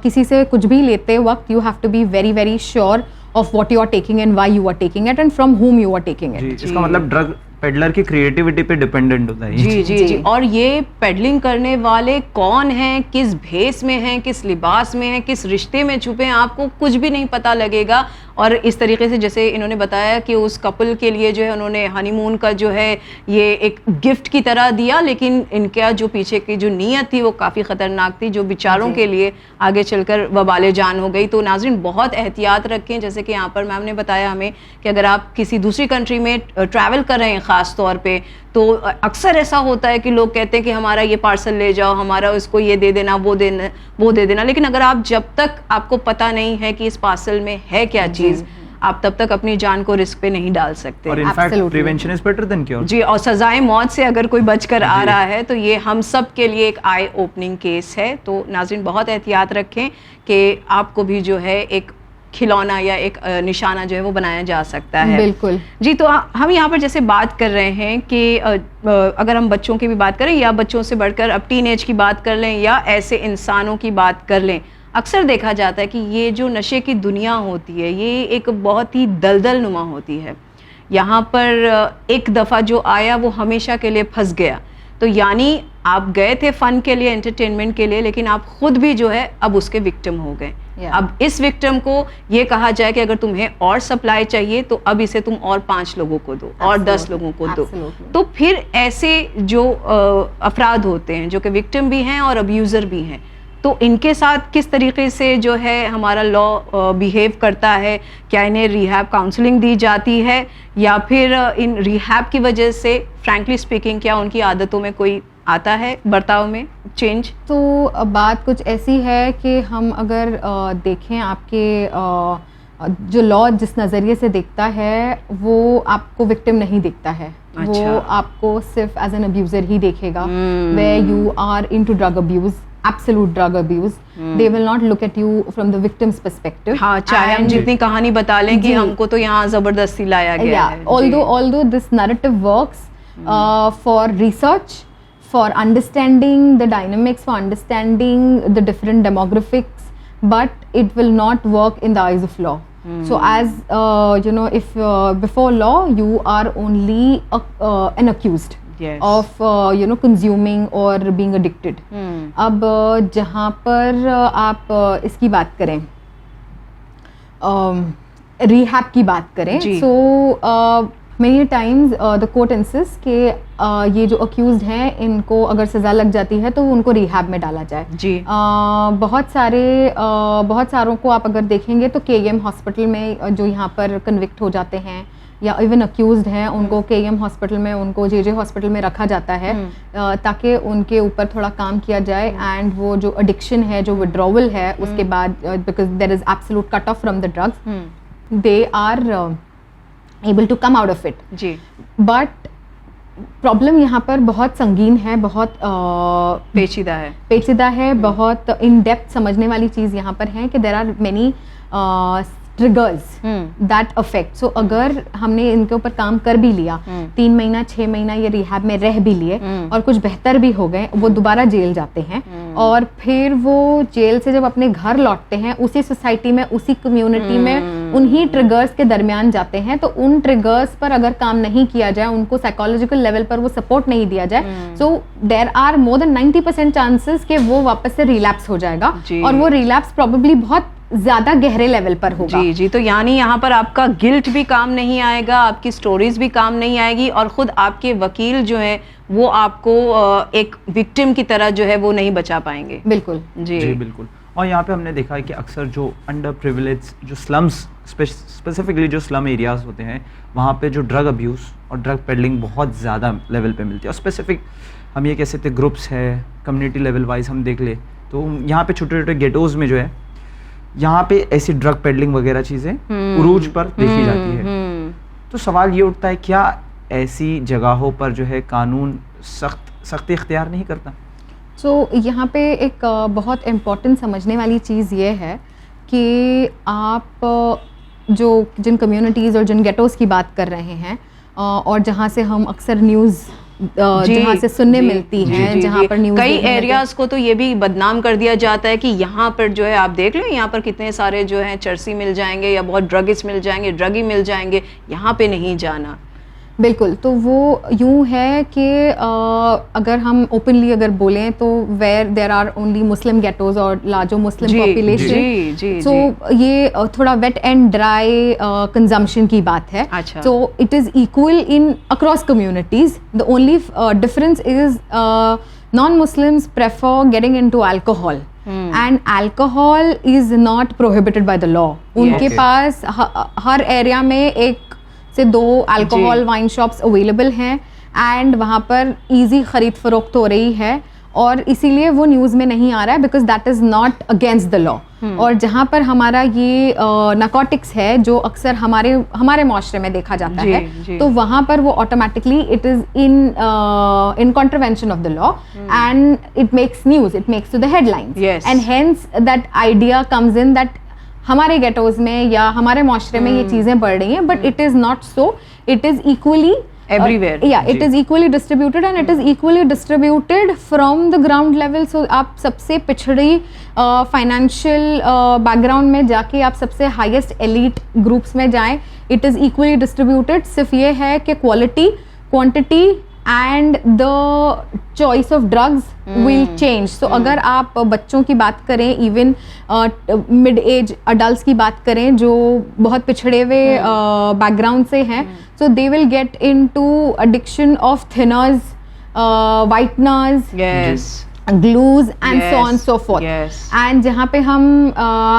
किसी से कुछ भी लेते वक्त you have to be very very sure of what you are taking and why you are taking it and from whom you are taking it. इसका मतलब ड्रग पेडलर की क्रिएटिविटी पे डिपेंडेंट होता है। जी जी जी। और ये पेडलिंग करने वाले कौन हैं, किस भेस में हैं, किस लिबास में हैं, किस रिश्ते में छुपे हैं, आपको कुछ भी नहीं पता लगेगा। और इस तरीके से जैसे इन्होंने बताया कि उस कपल के लिए जो है उन्होंने हनीमून का जो है ये एक गिफ्ट की तरह दिया, लेकिन इनका जो पीछे की जो नीयत थी वो काफ़ी ख़तरनाक थी, जो बेचारों के लिए आगे चलकर वबाले जान हो गई। तो नाज़रीन बहुत एहतियात रखें, जैसे कि यहाँ पर मैम ने बताया हमें कि अगर आप किसी दूसरी कंट्री में ट्रैवल कर रहे हैं ख़ास तौर पे, तो अक्सर ऐसा होता है कि लोग कहते हैं कि हमारा ये पार्सल ले जाओ, हमारा इसको ये दे देना, वो दे देना, लेकिन अगर आप जब तक आपको पता नहीं है कि इस पार्सल में है क्या चीज़, आप तब तक अपनी जान को रिस्क पे नहीं डाल सकते। और in fact prevention is better than cure. जी, और सजाए मौत से अगर कोई बचकर आ रहा है तो ये हम सब के लिए एक आई ओपनिंग केस है। तो नाज़रीन बहुत एहतियात रखें कि आपको भी जो है एक खिलौना या एक निशाना जो है वो बनाया जा सकता है। बिल्कुल जी। तो हम यहाँ पर जैसे बात कर रहे हैं कि अगर हम बच्चों की भी बात करें या बच्चों से बढ़कर अब टीनेज की बात कर लें या ऐसे इंसानों की बात कर लें, अक्सर देखा जाता है कि ये जो नशे की दुनिया होती है ये एक बहुत ही दलदल नुमा होती है। यहाँ पर एक दफ़ा जो आया वो हमेशा के लिए फंस गया। तो यानी आप गए थे फ़न के लिए, एंटरटेनमेंट के लिए, लेकिन आप खुद भी जो है अब उसके विक्टिम हो गए। अब इस विक्टिम को ये कहा जाए कि अगर तुम्हें और सप्लाई चाहिए तो अब इसे तुम और 5 लोगों को दो और 10 लोगों को दो। तो फिर ऐसे जो अफराद होते हैं जो कि विक्टिम भी हैं और अब्यूज़र भी हैं, तो इनके साथ किस तरीके से जो है हमारा लॉ बिहेव करता है? क्या इन्हें रिहैब काउंसलिंग दी जाती है या फिर इन रिहैब की वजह से फ्रैंकली स्पीकिंग क्या उनकी आदतों में कोई आता है, बर्ताव में चेंज? तो बात कुछ ऐसी है कि हम अगर देखें आपके जो लॉ जिस नज़रिए से देखता है वो आपको विक्टिम नहीं देखता है। अच्छा। वो आपको सिर्फ एज एन अब्यूज़र ही देखेगा। Where you are into drug abuse, absolute drug abuse, they will not look at you from the victim's perspective। हाँ, चाहे हम जितनी कहानी बता लें कि हमको तो यहाँ जबरदस्ती लाया गया है। Although this narrative works for research, for understanding the dynamics, for understanding the different demographics, but it will not work in the eyes of law. So as you know, if before law you are only an accused of you know consuming or being addicted। अब जहाँ पर आप इसकी बात करें, rehab की बात करें, so many times the court insists कि ये जो accused हैं इनको अगर सज़ा लग जाती है तो उनको रिहैब में डाला जाए। जी। बहुत सारों को आप अगर देखेंगे तो KEM हॉस्पिटल में जो यहाँ पर कन्विक्ट हो जाते हैं या इवन अक्यूज्ड हैं उनको KEM हॉस्पिटल में, उनको JJ हॉस्पिटल में रखा जाता है ताकि उनके ऊपर थोड़ा काम किया जाए। एंड वो जो एडिक्शन है, जो विड्रॉवल है, उसके बाद because there is absolute cut off from the drugs, they are able to come out of it. जी। बट प्रॉब्लम यहाँ पर बहुत संगीन है, बहुत पेचीदा है, बहुत इन डेप्थ समझने वाली चीज़ यहाँ पर है कि there are many triggers that affect. So अगर हमने इनके ऊपर काम कर भी लिया, 3 महीना 6 महीना ये रिहैब में रह भी लिए और कुछ बेहतर भी हो गए, वो दोबारा जेल जाते हैं और फिर वो जेल से जब अपने घर लौटते हैं उसी सोसाइटी में, उसी कम्युनिटी में उन्हीं ट्रिगर्स के दरमियान जाते हैं। तो उन ट्रिगर्स पर अगर काम नहीं किया जाए, उनको साइकोलॉजिकल लेवल पर वो सपोर्ट नहीं दिया जाए, so there are more than 90% chances कि वो वापस से रिलैप्स हो जाएगा और वो रिलैप्स प्रोबेबली बहुत ज्यादा गहरे लेवल पर होगा। जी जी। तो यानी यहाँ पर आपका गिल्ट भी काम नहीं आएगा, आपकी स्टोरीज भी काम नहीं आएगी और खुद आपके वकील जो है वो आपको एक विक्टिम की तरह जो है वो नहीं बचा पाएंगे। बिल्कुल जी बिल्कुल। और यहाँ पे हमने देखा है कि अक्सर जो अंडर प्रिविलेज जो स्लम्स, स्पेसिफिकली जो स्लम एरियाज होते हैं, वहाँ पे जो ड्रग अब्यूज़ और ड्रग पेडलिंग बहुत ज़्यादा लेवल पे मिलती है। और स्पेसिफिक हम ये कह सकते हैं ग्रुप्स है, कम्युनिटी लेवल वाइज हम देख ले तो यहाँ पे छोटे छोटे गेटोज़ में जो है यहाँ पे ऐसी ड्रग पेडलिंग वगैरह चीज़ें उरूज पर देखी जाती है। तो सवाल ये उठता है, क्या ऐसी जगहों पर जो है कानून सख्ती इख्तियार नहीं करता? यहाँ पे एक बहुत इम्पोर्टेंट समझने वाली चीज़ ये है कि आप जिन कम्युनिटीज़ और जिन गेटोज़ की बात कर रहे हैं और जहाँ से हम अक्सर न्यूज़ जहाँ से सुनने मिलती हैं, जहाँ पर न्यूज़, कई एरियाज़ को तो ये भी बदनाम कर दिया जाता है कि यहाँ पर जो है आप देख लो, यहाँ पर कितने सारे जो हैं चर्सी मिल जाएंगे या बहुत ड्रगिस्ट मिल जाएंगे, ड्रगी मिल जाएंगे, यहाँ पे नहीं जाना। बिल्कुल, तो वो यूं है कि अगर हम ओपनली अगर बोलें तो where there are only Muslim ghettos और लार्जर मुस्लिम जी, पॉपुलेशन, सो ये थोड़ा वेट एंड ड्राई कंजम्पशन की बात है. अच्छा. So it is equal in across communities. The only difference is non-Muslims prefer getting into alcohol. And alcohol is not prohibited by the law. उनके Okay. पास हर area में एक से 2 अल्कोहल वाइन शॉप्स अवेलेबल हैं and वहाँ पर easy खरीद फरोख्त हो रही है और इसीलिए वो न्यूज़ में नहीं आ रहा है because that is not against the law. और जहाँ पर हमारा ये नारकोटिक्स है जो अक्सर हमारे माशरे में देखा जाता है, तो वहाँ पर वो automatically it is in contravention of the law and it makes news, it makes to the headlines and hence that idea comes in that हमारे गेटोज में या हमारे माशरे में ये चीज़ें बढ़ रही हैं, but it is not so. It is equally everywhere. Yeah, it is equally distributed and it is equally distributed from the ground level. So आप सबसे पिछड़ी फाइनेंशियल बैकग्राउंड में जाके आप सबसे हाईएस्ट एलीट ग्रुप्स में जाएं, it is equally distributed. सिर्फ ये है कि quality, quantity and the choice of drugs will change. So अगर आप बच्चों की बात करें, इवन मिड एज अडल्ट की बात करें जो बहुत पिछड़े हुए बैकग्राउंड से हैं, so they will get into addiction of thinners, whiteners, glues and so on so forth. And जहाँ पे हम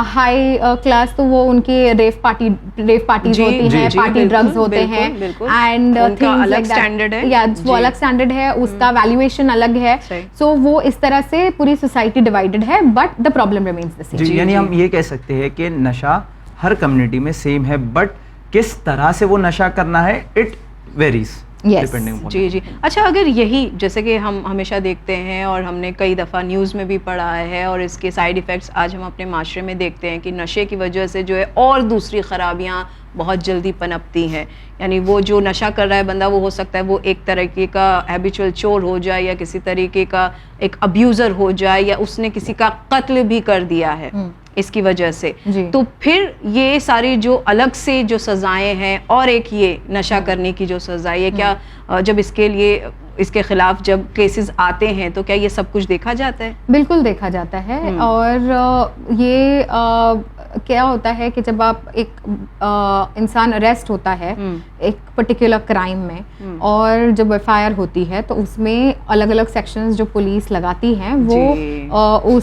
हाई क्लास तो वो उनके रेव पार्टीज होती हैं, पार्टी ड्रग्स होते हैं एंड थिंग्स लाइक दैट. या वो अलग स्टैंडर्ड है, उसका वैल्यूएशन अलग है. सो वो इस तरह से पूरी सोसाइटी डिवाइडेड है, but the problem remains the same. यानी हम ये कह सकते हैं कि नशा हर कम्युनिटी में सेम है, बट किस तरह से वो नशा करना है इट वेरीज. Yes. जी जी. अच्छा, अगर यही जैसे कि हम हमेशा देखते हैं और हमने कई दफ़ा न्यूज़ में भी पढ़ा है और इसके साइड इफ़ेक्ट्स आज हम अपने माशरे में देखते हैं कि नशे की वजह से जो है और दूसरी ख़राबियाँ बहुत जल्दी पनपती हैं. यानी वो जो नशा कर रहा है बंदा, वो हो सकता है वो एक तरीके का हैबिचुअल चोर हो जाए या किसी तरीके का एक अब्यूज़र हो जाए या उसने किसी का कत्ल भी कर दिया है इसकी वजह से. तो फिर ये सारी जो अलग से जो सजाएं हैं और एक ये नशा करने की जो सजाएं है, क्या जब इसके खिलाफ जब केसेस आते हैं तो क्या ये सब कुछ देखा जाता है? बिल्कुल देखा जाता है. और ये क्या होता है कि जब आप एक इंसान अरेस्ट होता है एक पर्टिकुलर क्राइम में और जब FIR होती है तो उसमें अलग अलग सेक्शंस जो पुलिस लगाती हैं वो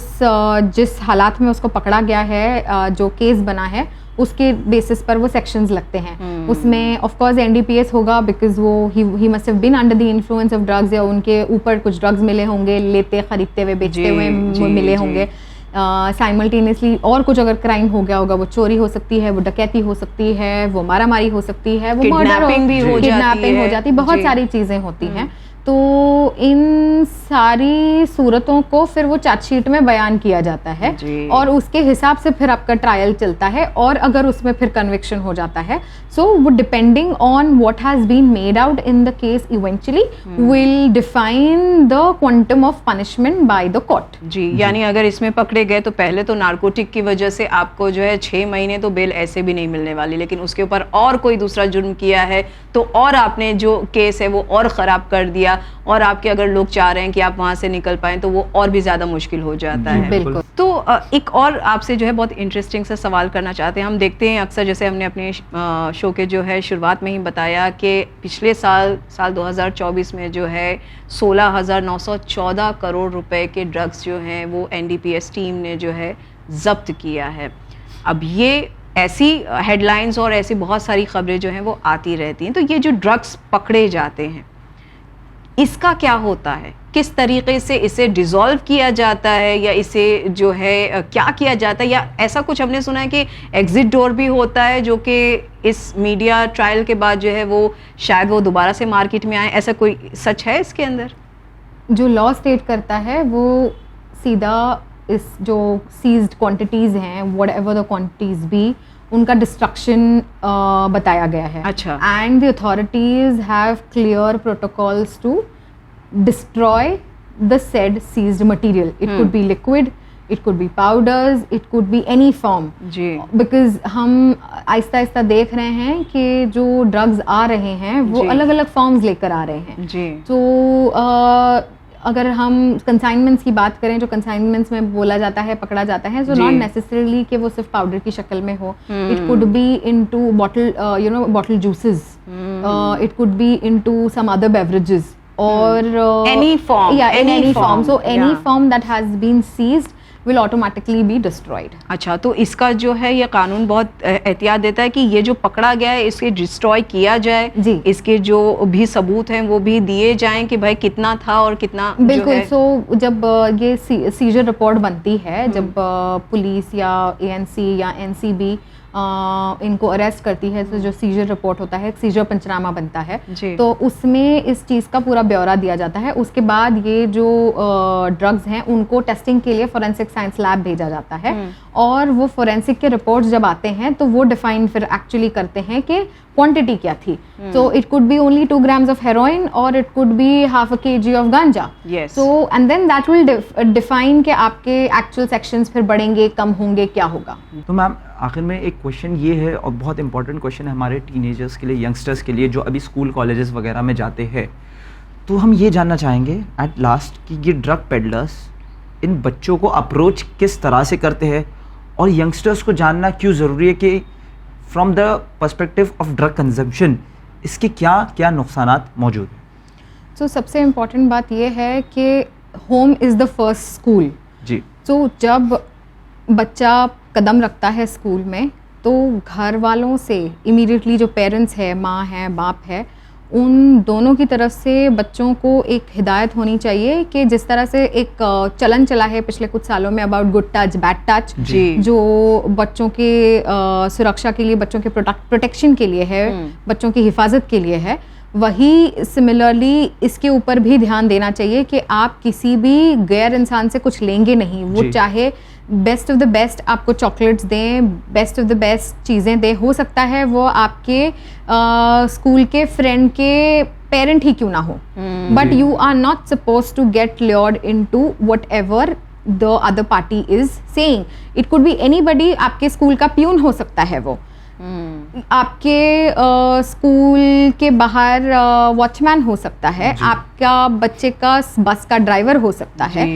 जिस हालात में उसको पकड़ा गया है, जो केस बना है उसके बेसिस पर वो सेक्शंस लगते हैं. उसमें ऑफ कोर्स NDPS होगा बिकॉज वो he must have been under the influence of drugs, या उनके ऊपर कुछ ड्रग्स मिले होंगे, लेते खरीदते हुए बेचते हुए मिले होंगे साइमल्टेनियसली. और कुछ अगर क्राइम हो गया होगा, वो चोरी हो सकती है, वो डकैती हो सकती है, वो मारामारी हो सकती है, वो किडनैपिंग भी हो जाती है, बहुत सारी चीज़ें होती हैं. तो इन सारी सूरतों को फिर वो चार्जशीट में बयान किया जाता है और उसके हिसाब से फिर आपका ट्रायल चलता है. और अगर उसमें फिर कन्विक्शन हो जाता है, सो वो depending on what has been made out in the case eventually will define the quantum of punishment by the court. जी, यानी अगर इसमें पकड़े गए तो पहले तो नारकोटिक की वजह से आपको जो है 6 महीने तो बेल ऐसे भी नहीं मिलने वाली, लेकिन उसके ऊपर और कोई दूसरा जुर्म किया है तो और आपने जो केस है वो और ख़राब कर दिया, और आपके अगर लोग चाह रहे हैं कि आप वहाँ से निकल पाएं तो वो और भी ज़्यादा मुश्किल हो जाता है. बिल्कुल. तो एक और आपसे जो है बहुत इंटरेस्टिंग सा सवाल करना चाहते हैं. हम देखते हैं अक्सर, जैसे हमने अपने शो के जो है शुरुआत में ही बताया कि पिछले साल 2024 में जो है 16,914 करोड़ रुपए के ड्रग्स जो हैं वो NDPS टीम ने जो है जब्त किया है. अब ये ऐसी हेडलाइंस और ऐसी बहुत सारी खबरें जो हैं वो आती रहती हैं. तो ये जो ड्रग्स पकड़े जाते हैं इसका क्या होता है, किस तरीके से इसे डिसॉल्व किया जाता है, या इसे जो है क्या किया जाता है, या ऐसा कुछ हमने सुना है कि एग्जिट डोर भी होता है जो कि इस मीडिया ट्रायल के बाद जो है वो शायद वो दोबारा से मार्केट में आए, ऐसा कोई सच है इसके अंदर? जो लॉ स्टेट करता है वो सीधा इस जो सीज्ड क्वांटिटीज़ हैं, व्हाटएवर द क्वांटिटीज़ बी, उनका डिस्ट्रक्शन बताया गया है. अच्छा. And the authorities have clear protocols to destroy the said seized material. It could be liquid, it could be powders, it could be any form. जी because हम आहिस्ता आहिस्ता देख रहे हैं कि जो ड्रग्स आ रहे हैं वो जी। अलग अलग फॉर्म्स लेकर आ रहे हैं. जी तो अगर हम कंसाइनमेंट्स की बात करें, जो कंसाइनमेंट्स में बोला जाता है, पकड़ा जाता है, सो जी। नॉट नेसेसरीली कि वो सिर्फ पाउडर की शक्ल में हो. It could be into bottle bottle juices, it could be into some other beverages और Any form, any any form, form. So any yeah. form that has been seized will automatically be destroyed. अच्छा, तो इसका जो है ये कानून बहुत एहतियात देता है कि ये जो पकड़ा गया है इसे डिस्ट्रॉय किया जाए, जी। इसके जो भी सबूत हैं वो भी दिए जाएं कि भाई कितना था और कितना जो बिल्कुल. है। सो जब ये सीजर रिपोर्ट बनती है, जब पुलिस या एएनसी या एनसीबी इनको अरेस्ट करती है, तो जो सीजर रिपोर्ट होता है, एक सीजर पंचनामा बनता है, जी। तो उसमें इस चीज़ का पूरा ब्यौरा दिया जाता है. उसके बाद ये जो ड्रग्स हैं उनको टेस्टिंग के लिए फोरेंसिक साइंस लैब भेजा जाता है, और वो फोरेंसिक के रिपोर्ट्स जब आते हैं तो वो डिफाइन फिर एक्चुअली करते हैं कि क्वांटिटी क्या थी. तो it could be only 2 grams of heroin और it could be half a kg of ganja. Yes. So and then that will define कि आपके एक्चुअल सेक्शंस फिर बढ़ेंगे, कम होंगे, क्या होगा. तो मैम आखिर में एक क्वेश्चन ये है, और बहुत इंपॉर्टेंट क्वेश्चन है हमारे टीनेजर्स के लिए, यंगस्टर्स के लिए जो अभी स्कूल कॉलेजेस वगैरह में जाते हैं. तो हम ये जानना चाहेंगे एट लास्ट कि ये ड्रग पेडलर्स इन बच्चों को अप्रोच किस तरह से करते हैं, और यंगस्टर्स को जानना क्यों ज़रूरी है कि from the perspective of drug consumption इसके क्या क्या नुकसानात मौजूद हैं. सो सबसे इम्पॉर्टेंट बात यह है कि home is the first school. जी. तो जब बच्चा कदम रखता है स्कूल में, तो घर वालों से इमीडिएटली जो पेरेंट्स है, माँ है, बाप है, उन दोनों की तरफ से बच्चों को एक हिदायत होनी चाहिए कि जिस तरह से एक चलन चला है पिछले कुछ सालों में about good touch, bad touch, जी। जो बच्चों के सुरक्षा के लिए, बच्चों के प्रोटेक्शन के लिए है, बच्चों की हिफाजत के लिए है, वही सिमिलरली इसके ऊपर भी ध्यान देना चाहिए कि आप किसी भी गैर इंसान से कुछ लेंगे नहीं. वो जी। चाहे बेस्ट ऑफ द बेस्ट आपको चॉकलेट्स दें, बेस्ट ऑफ द बेस्ट चीज़ें दें, हो सकता है वो आपके स्कूल के फ्रेंड के पेरेंट ही क्यों ना हो, but you are not suppose to get lured into whatever the other party is saying. It could be anybody. आपके स्कूल का प्यून हो सकता है वो, आपके स्कूल के बाहर वॉचमैन हो सकता है, आपका बच्चे का बस का ड्राइवर हो सकता है,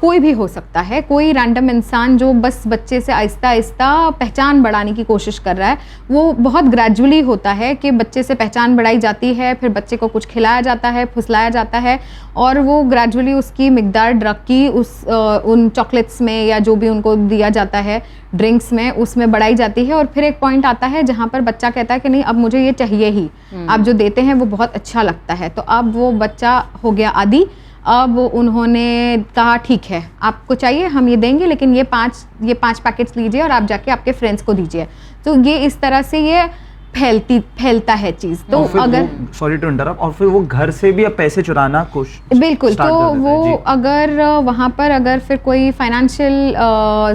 कोई भी हो सकता है, कोई रैंडम इंसान जो बस बच्चे से आहिस्ता आहिस्ता पहचान बढ़ाने की कोशिश कर रहा है. वो बहुत ग्रेजुअली होता है कि बच्चे से पहचान बढ़ाई जाती है, फिर बच्चे को कुछ खिलाया जाता है, फुसलाया जाता है, और वो ग्रेजुअली उसकी मिकदार ड्रग की उन चॉकलेट्स में या जो भी उनको दिया जाता है ड्रिंक्स में, उसमें बढ़ाई जाती है. और फिर एक पॉइंट आता है जहाँ पर बच्चा कहता है कि नहीं, अब मुझे ये चाहिए ही, आप जो देते हैं वो बहुत अच्छा लगता है. तो अब वो बच्चा हो गया आदी. अब उन्होंने कहा ठीक है, आपको चाहिए हम ये देंगे, लेकिन ये पांच पैकेट्स लीजिए और आप जाके आपके फ्रेंड्स को दीजिए. तो ये इस तरह से ये फैलता है चीज़. तो अगर सॉरी टू इंटरप्ट, और फिर वो घर से भी अब पैसे चुराना कोशिश बिल्कुल, तो वो अगर वहाँ पर अगर फिर कोई फाइनेंशियल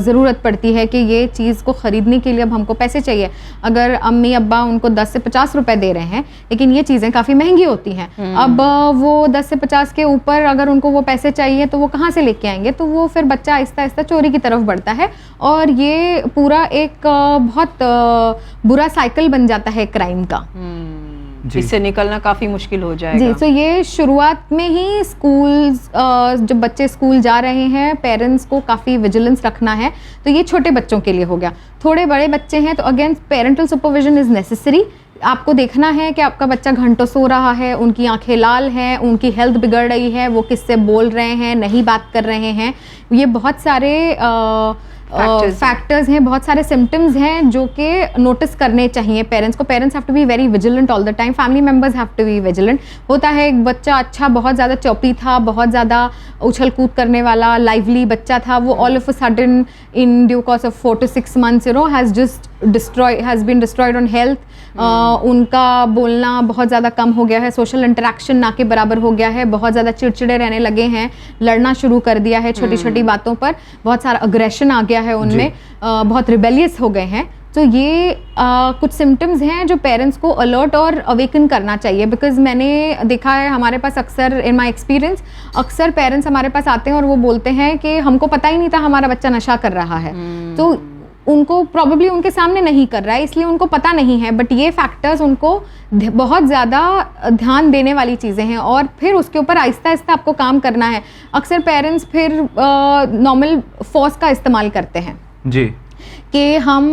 ज़रूरत पड़ती है कि ये चीज़ को ख़रीदने के लिए अब हमको पैसे चाहिए, अगर अम्मी अब्बा उनको 10 से 50 रुपए दे रहे हैं, लेकिन ये चीज़ें काफ़ी महंगी होती हैं, अब वो 10 से 50 के ऊपर अगर उनको वो पैसे चाहिए तो वो कहाँ से लेके आएंगे. तो वो फिर बच्चा आहिस्ता आहिस्ता चोरी की तरफ बढ़ता है, और ये पूरा एक बहुत बुरा साइकिल बन जाता है क्राइम का. इससे निकलना काफी मुश्किल हो जाएगा. जी. तो ये शुरुआत में ही स्कूल्स, जब बच्चे स्कूल जा रहे हैं, पेरेंट्स को काफ़ी विजिलेंस रखना है. तो ये छोटे बच्चों के लिए हो गया. थोड़े बड़े बच्चे हैं तो again parental supervision is necessary. आपको देखना है कि आपका बच्चा घंटों सो रहा है, उनकी आंखें लाल हैं, उनकी हेल्थ बिगड़ रही है, वो किससे बोल रहे हैं, नहीं बात कर रहे हैं. ये बहुत सारे फैक्टर्स हैं, बहुत सारे सिम्टम्स हैं जो कि नोटिस करने चाहिए पेरेंट्स को. Parents have to be very vigilant all the time. Family members have to be vigilant. होता है एक बच्चा अच्छा बहुत ज़्यादा चौपड़ी था, बहुत ज़्यादा उछल कूद करने वाला लाइवली बच्चा था, वो all of a sudden in due course of 4 to 6 months has been destroyed on health. उनका बोलना बहुत ज़्यादा कम हो गया है, सोशल इंटरेक्शन ना के बराबर हो गया है, बहुत ज़्यादा चिड़चिड़े रहने लगे हैं, लड़ना शुरू कर दिया है छोटी छोटी बातों पर, बहुत सारा अग्रेशन आ गया है उनमें, बहुत रिबेलियस हो गए हैं. तो ये कुछ सिम्टम्स हैं जो पेरेंट्स को अलर्ट और अवेकन करना चाहिए, बिकॉज मैंने देखा है हमारे पास अक्सर, इन माई एक्सपीरियंस, अक्सर पेरेंट्स हमारे पास आते हैं और वो बोलते हैं कि हमको पता ही नहीं था हमारा बच्चा नशा कर रहा है। तो उनको प्रॉब्ली उनके सामने नहीं कर रहा है इसलिए उनको पता नहीं है, बट ये फैक्टर्स उनको बहुत ज़्यादा ध्यान देने वाली चीज़ें हैं और फिर उसके ऊपर आहिस्ता आहिस्ता आपको काम करना है। अक्सर पेरेंट्स फिर नॉर्मल फोर्स का इस्तेमाल करते हैं जी, कि हम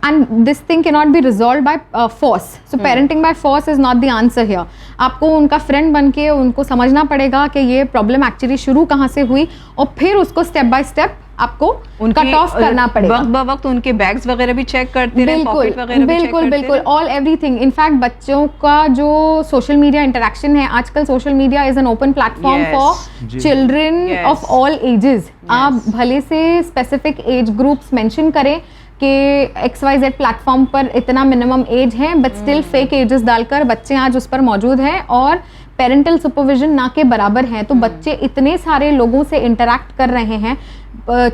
and this thing can not be resolve by force, so parenting by force is not the answer here. आपको उनका फ्रेंड बन के उनको समझना पड़ेगा कि ये प्रॉब्लम एक्चुअली शुरू कहाँ से हुई और फिर उसको स्टेप बाय स्टेप आपको कट ऑफ करना पड़ेगा। वक्त ब वक्त उनके बैग्स वगैरह भी चेक करते रहे, पॉकेट वगैरह भी चेक करते बिल्कुल ऑल एवरीथिंग। इनफैक्ट बच्चों का जो सोशल मीडिया इंटरेक्शन है आजकल, social media is an open platform for children of all ages. आप भले से स्पेसिफिक एज ग्रुप्स मेंशन करें कि XYZ प्लेटफॉर्म पर इतना मिनिमम एज है, बट स्टिल फेक एजेस डालकर बच्चे आज उस पर मौजूद हैं और पेरेंटल सुपरविजन ना के बराबर है। तो बच्चे इतने सारे लोगों से इंटरैक्ट कर रहे हैं,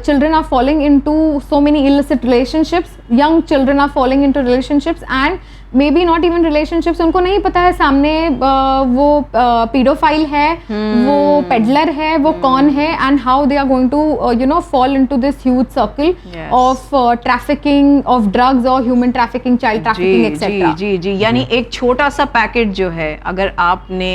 children are falling into so many illicit relationships, young children are falling into relationships and maybe not even relationships, उनको नहीं पता है सामने वो pedophile है, वो peddler है, वो कौन है, and how they are going to you know fall into this huge circle of trafficking of drugs or human trafficking, child trafficking etc. जी जी, यानी एक छोटा सा पैकेट जो है अगर आपने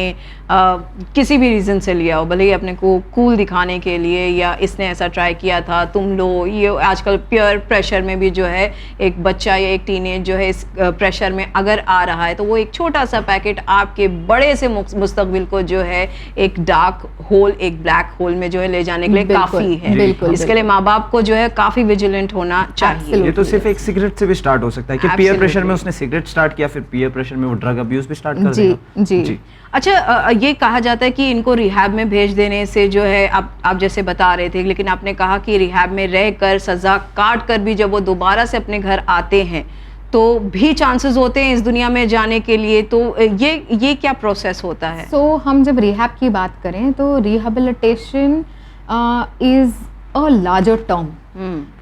किसी भी रीज़न से लिया हो, भले ही अपने को कूल दिखाने के लिए या इसने ऐसा ट्राई किया था तुम लो, ये आजकल पीयर प्रेशर में भी जो है एक बच्चा या एक टीनेज जो है इस प्रेशर में अगर आ रहा है तो वो एक छोटा सा पैकेट आपके बड़े से मुस्तकबिल को जो है एक डार्क होल, एक ब्लैक होल में जो है ले जाने के लिए काफ़ी है। इसके लिए माँ बाप को जो है काफ़ी विजिलेंट होना चाहिए। ये तो सिर्फ एक सिगरेट से भी स्टार्ट हो सकता है कि पीयर प्रेशर में उसने सिगरेट स्टार्ट किया, फिर पीयर प्रेशर में वो ड्रग अब्यूज भी स्टार्ट कर देगा। जी। अच्छा, ये कहा जाता है कि इनको रिहैब में भेज देने से जो है, आप जैसे बता रहे थे, लेकिन आपने कहा कि रिहैब में रहकर सज़ा काट कर भी जब वो दोबारा से अपने घर आते हैं तो भी चांसेस होते हैं इस दुनिया में जाने के लिए, तो ये क्या प्रोसेस होता है? सो हम जब रिहैब की बात करें तो rehabilitation is a larger term.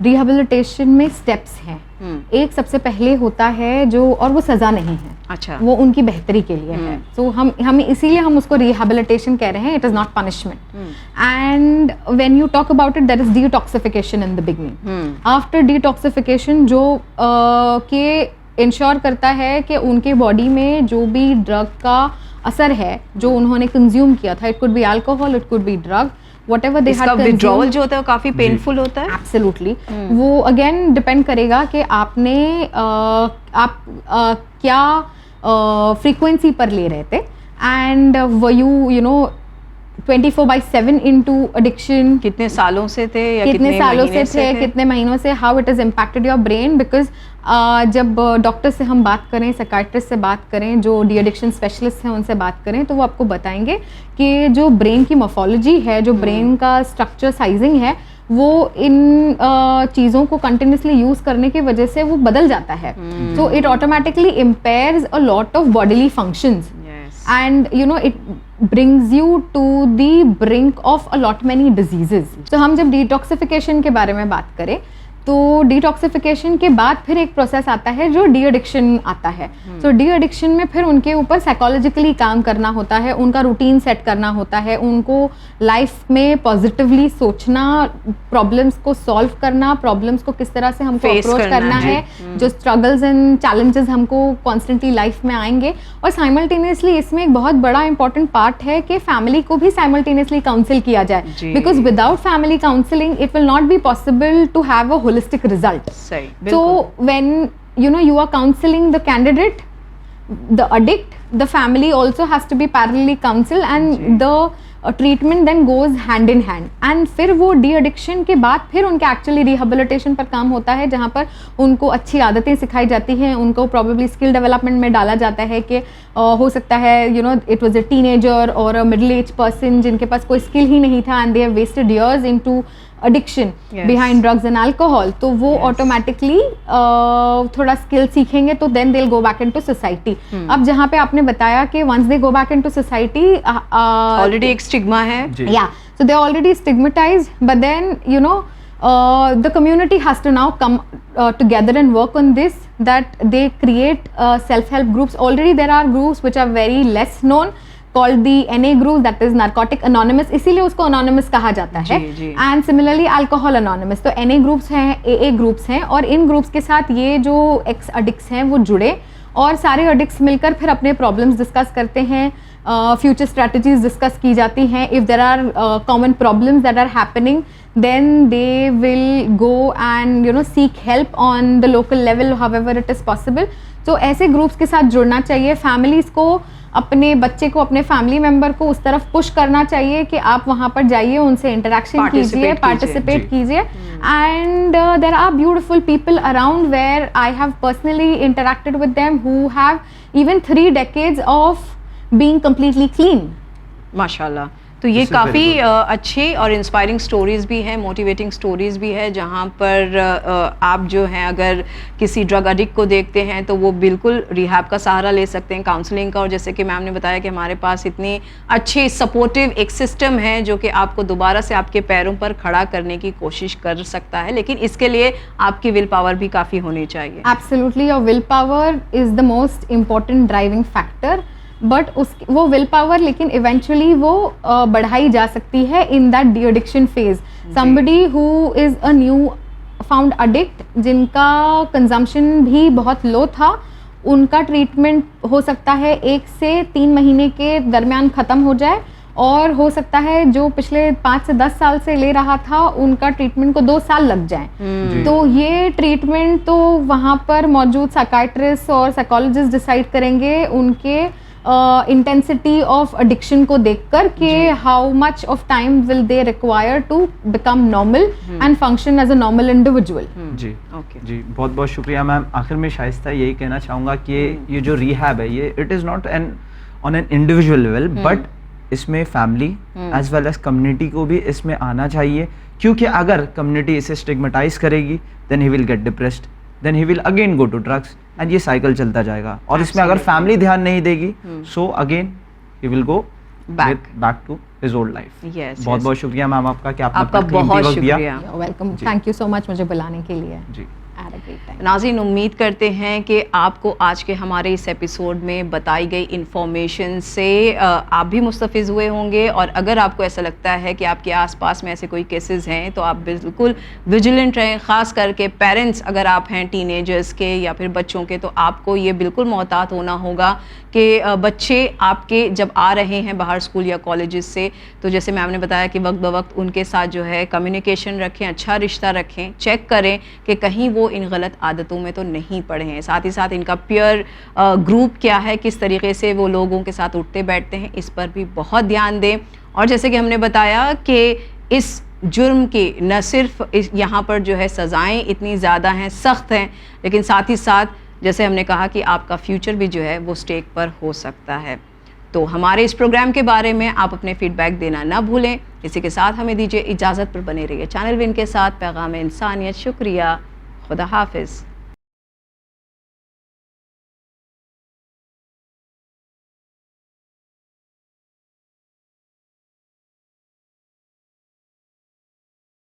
Rehabilitation में स्टेप्स हैं। एक सबसे पहले होता है जो, और वो सज़ा नहीं है, अच्छा, वो उनकी बेहतरी के लिए है। तो हम इसीलिए हम उसको रिहेबिलिटेशन कह रहे हैं, it is not punishment. And when you talk about it, that is detoxification in the beginning. After detoxification जो के इंश्योर करता है कि उनके बॉडी में जो भी ड्रग का असर है जो उन्होंने कंज्यूम किया था, it could B alcohol, it could B drug, whatever they had consumed, withdrawal जो होता है वो काफी पेनफुल होता है। एब्सोल्युटली। वो अगेन डिपेंड करेगा कि आपने आप क्या फ्रीक्वेंसी पर ले रहे थे, एंड वो यू नो 24/7 इनटू एडिक्शन, कितने सालों से थे या कितने सालों से थे, कितने महीनों से, how it is impacted your brain. Because जब डॉक्टर से हम बात करें, साइकाइट्रिस्ट से बात करें, जो डी एडिक्शन स्पेशलिस्ट हैं उनसे बात करें, तो वो आपको बताएंगे कि जो ब्रेन की मॉर्फोलॉजी है, जो ब्रेन का स्ट्रक्चर साइजिंग है, वो इन चीज़ों को कंटिन्यूसली यूज करने की वजह से वो बदल जाता है। तो it automatically impairs a lot of bodily functions and you know it brings you to the brink of a lot many diseases. तो हम जब डिटॉक्सिफिकेशन के बारे में बात करें तो डिटॉक्सिफिकेशन के बाद फिर एक प्रोसेस आता है जो डी एडिक्शन आता है। तो डी एडिक्शन में फिर उनके ऊपर साइकोलॉजिकली काम करना होता है, उनका रूटीन सेट करना होता है, उनको लाइफ में पॉजिटिवली सोचना, प्रॉब्लम्स को सॉल्व करना, प्रॉब्लम्स को किस तरह से हमको अप्रोच करना है, जो स्ट्रगल्स एंड चैलेंजेस हमको कॉन्स्टेंटली लाइफ में आएंगे। और साइमल्टेनियसली इसमें एक बहुत बड़ा इंपॉर्टेंट पार्ट है कि फैमिली को भी साइमल्टेनियसली काउंसिल किया जाए, because without family counselling it will not be possible to have a holistic result. So when you know you are counseling the candidate, the addict, the family also has to be parallelly counseled, and the treatment then goes hand in hand. And फिर वो de addiction के बाद फिर उनके actually rehabilitation पर काम होता है, जहाँ पर उनको अच्छी आदतें सिखाई जाती हैं, उनको प्रॉबेबली स्किल डेवलपमेंट में डाला जाता है कि हो सकता है you know it was a teenager और अ मिडिल एज पर्सन जिनके पास कोई स्किल ही नहीं था, and they have wasted years into addiction behind drugs and alcohol. तो वो ऑटोमेटिकली थोड़ा स्किल सीखेंगे तो then they will go back into society. अब जहाँ पे आपने बताया कि once they go back into society, already एक स्टिग्मा है, या so they are already stigmatized, but then you know the community has to now come together and work on this, that they create self-help groups. Already there are groups which are very less known called the NA group, that is Narcotic Anonymous, इसीलिए उसको anonymous कहा जाता है. And similarly Alcohol Anonymous. तो NA groups हैं, AA groups हैं, और इन groups के साथ ये जो ex addicts हैं वो जुड़े और सारे addicts मिलकर फिर अपने problems discuss करते हैं, future strategies discuss की जाती हैं. If there are common problems that are happening, then they will go and seek help on the local level however it is possible. तो ऐसे ग्रुप्स के साथ जुड़ना चाहिए. फैमिलीज़ को, अपने बच्चे को, अपने फैमिली मेम्बर को उस तरफ पुश करना चाहिए कि आप वहाँ पर जाइए, उनसे इंटरेक्शन कीजिए, पार्टिसिपेट कीजिए. And there are beautiful people around where I have personally interacted with them who have even 3 decades of being completely clean. माशाल्लाह. तो ये काफ़ी अच्छे और इंस्पायरिंग स्टोरीज़ भी हैं, मोटिवेटिंग स्टोरीज़ भी है, जहाँ पर आप जो हैं अगर किसी ड्रग एडिक्ट को देखते हैं तो वो बिल्कुल रिहैब का सहारा ले सकते हैं, काउंसलिंग का. और जैसे कि मैम ने बताया कि हमारे पास इतनी अच्छी सपोर्टिव एक सिस्टम है जो कि आपको दोबारा से आपके पैरों पर खड़ा करने की कोशिश कर सकता है, लेकिन इसके लिए आपकी विल पावर भी काफ़ी होनी चाहिए. Absolutely, your will power is the most important driving factor. But वो विल पावर लेकिन इवेंचुअली वो बढ़ाई जा सकती है in that de addiction phase. Somebody who is a new found addict, जिनका कंजम्पशन भी बहुत लो था, उनका ट्रीटमेंट हो सकता है 1 से 3 महीने के दरमियान ख़त्म हो जाए, और हो सकता है जो पिछले 5 से 10 साल से ले रहा था उनका ट्रीटमेंट को 2 साल लग जाए. तो ये ट्रीटमेंट तो वहाँ पर मौजूद साइकाइट्रिस्ट और साइकोलॉजिस्ट डिसाइड करेंगे उनके इंटेंसिटी ऑफ एडिक्शन को देखकर कि how much of time will they require to become normal and function as a normal individual. जी ओके जी, बहुत बहुत शुक्रिया मैम. आखिर में शाइस्ता यही कहना चाहूँगा कि ये जो रिहैब है ये it is not on an individual level, but इसमें family as well as community को भी इसमें आना चाहिए, क्योंकि अगर कम्युनिटी इसे स्टिग्मेटाइज करेगी then he will get depressed, then he will again go to drugs, and ये साइकिल चलता जाएगा. और इसमें अगर फैमिली ध्यान नहीं देगी so again he will go back to his old life. बहुत बहुत शुक्रिया मैम आपका कि आपने बहुत शुक्रिया. Welcome, thank you so much मुझे बुलाने के लिए. जी नाज़रीन, उम्मीद करते हैं कि आपको आज के हमारे इस एपिसोड में बताई गई इन्फॉर्मेशन से आप भी मुस्तफ़िज़ हुए होंगे. और अगर आपको ऐसा लगता है कि आपके आसपास में ऐसे कोई केसेस हैं तो आप बिल्कुल विजिलेंट रहें. ख़ास करके पेरेंट्स अगर आप हैं टीनेजर्स के या फिर बच्चों के, तो आपको ये बिल्कुल मोहतात होना होगा कि बच्चे आपके जब आ रहे हैं बाहर स्कूल या कॉलेजेस से, तो जैसे मैम ने बताया कि वक्त ब वक्त उनके साथ जो है कम्युनिकेशन रखें, अच्छा रिश्ता रखें, चेक करें कि कहीं वो इन गलत आदतों में तो नहीं पड़े हैं. साथ ही साथ इनका पीयर ग्रुप क्या है, किस तरीके से वो लोगों के साथ उठते बैठते हैं, इस पर भी बहुत ध्यान दें. और जैसे कि हमने बताया कि इस जुर्म की न सिर्फ यहाँ पर जो है सज़ाएँ इतनी ज़्यादा हैं, सख्त हैं, लेकिन साथ ही साथ जैसे हमने कहा कि आपका फ्यूचर भी जो है वो स्टेक पर हो सकता है. तो हमारे इस प्रोग्राम के बारे में आप अपने फीडबैक देना ना भूलें. इसी के साथ हमें दीजिए इजाज़त, पर बने रहिए चैनल विन के साथ. पैगाम इंसानियत. शुक्रिया. खुदा हाफिज़.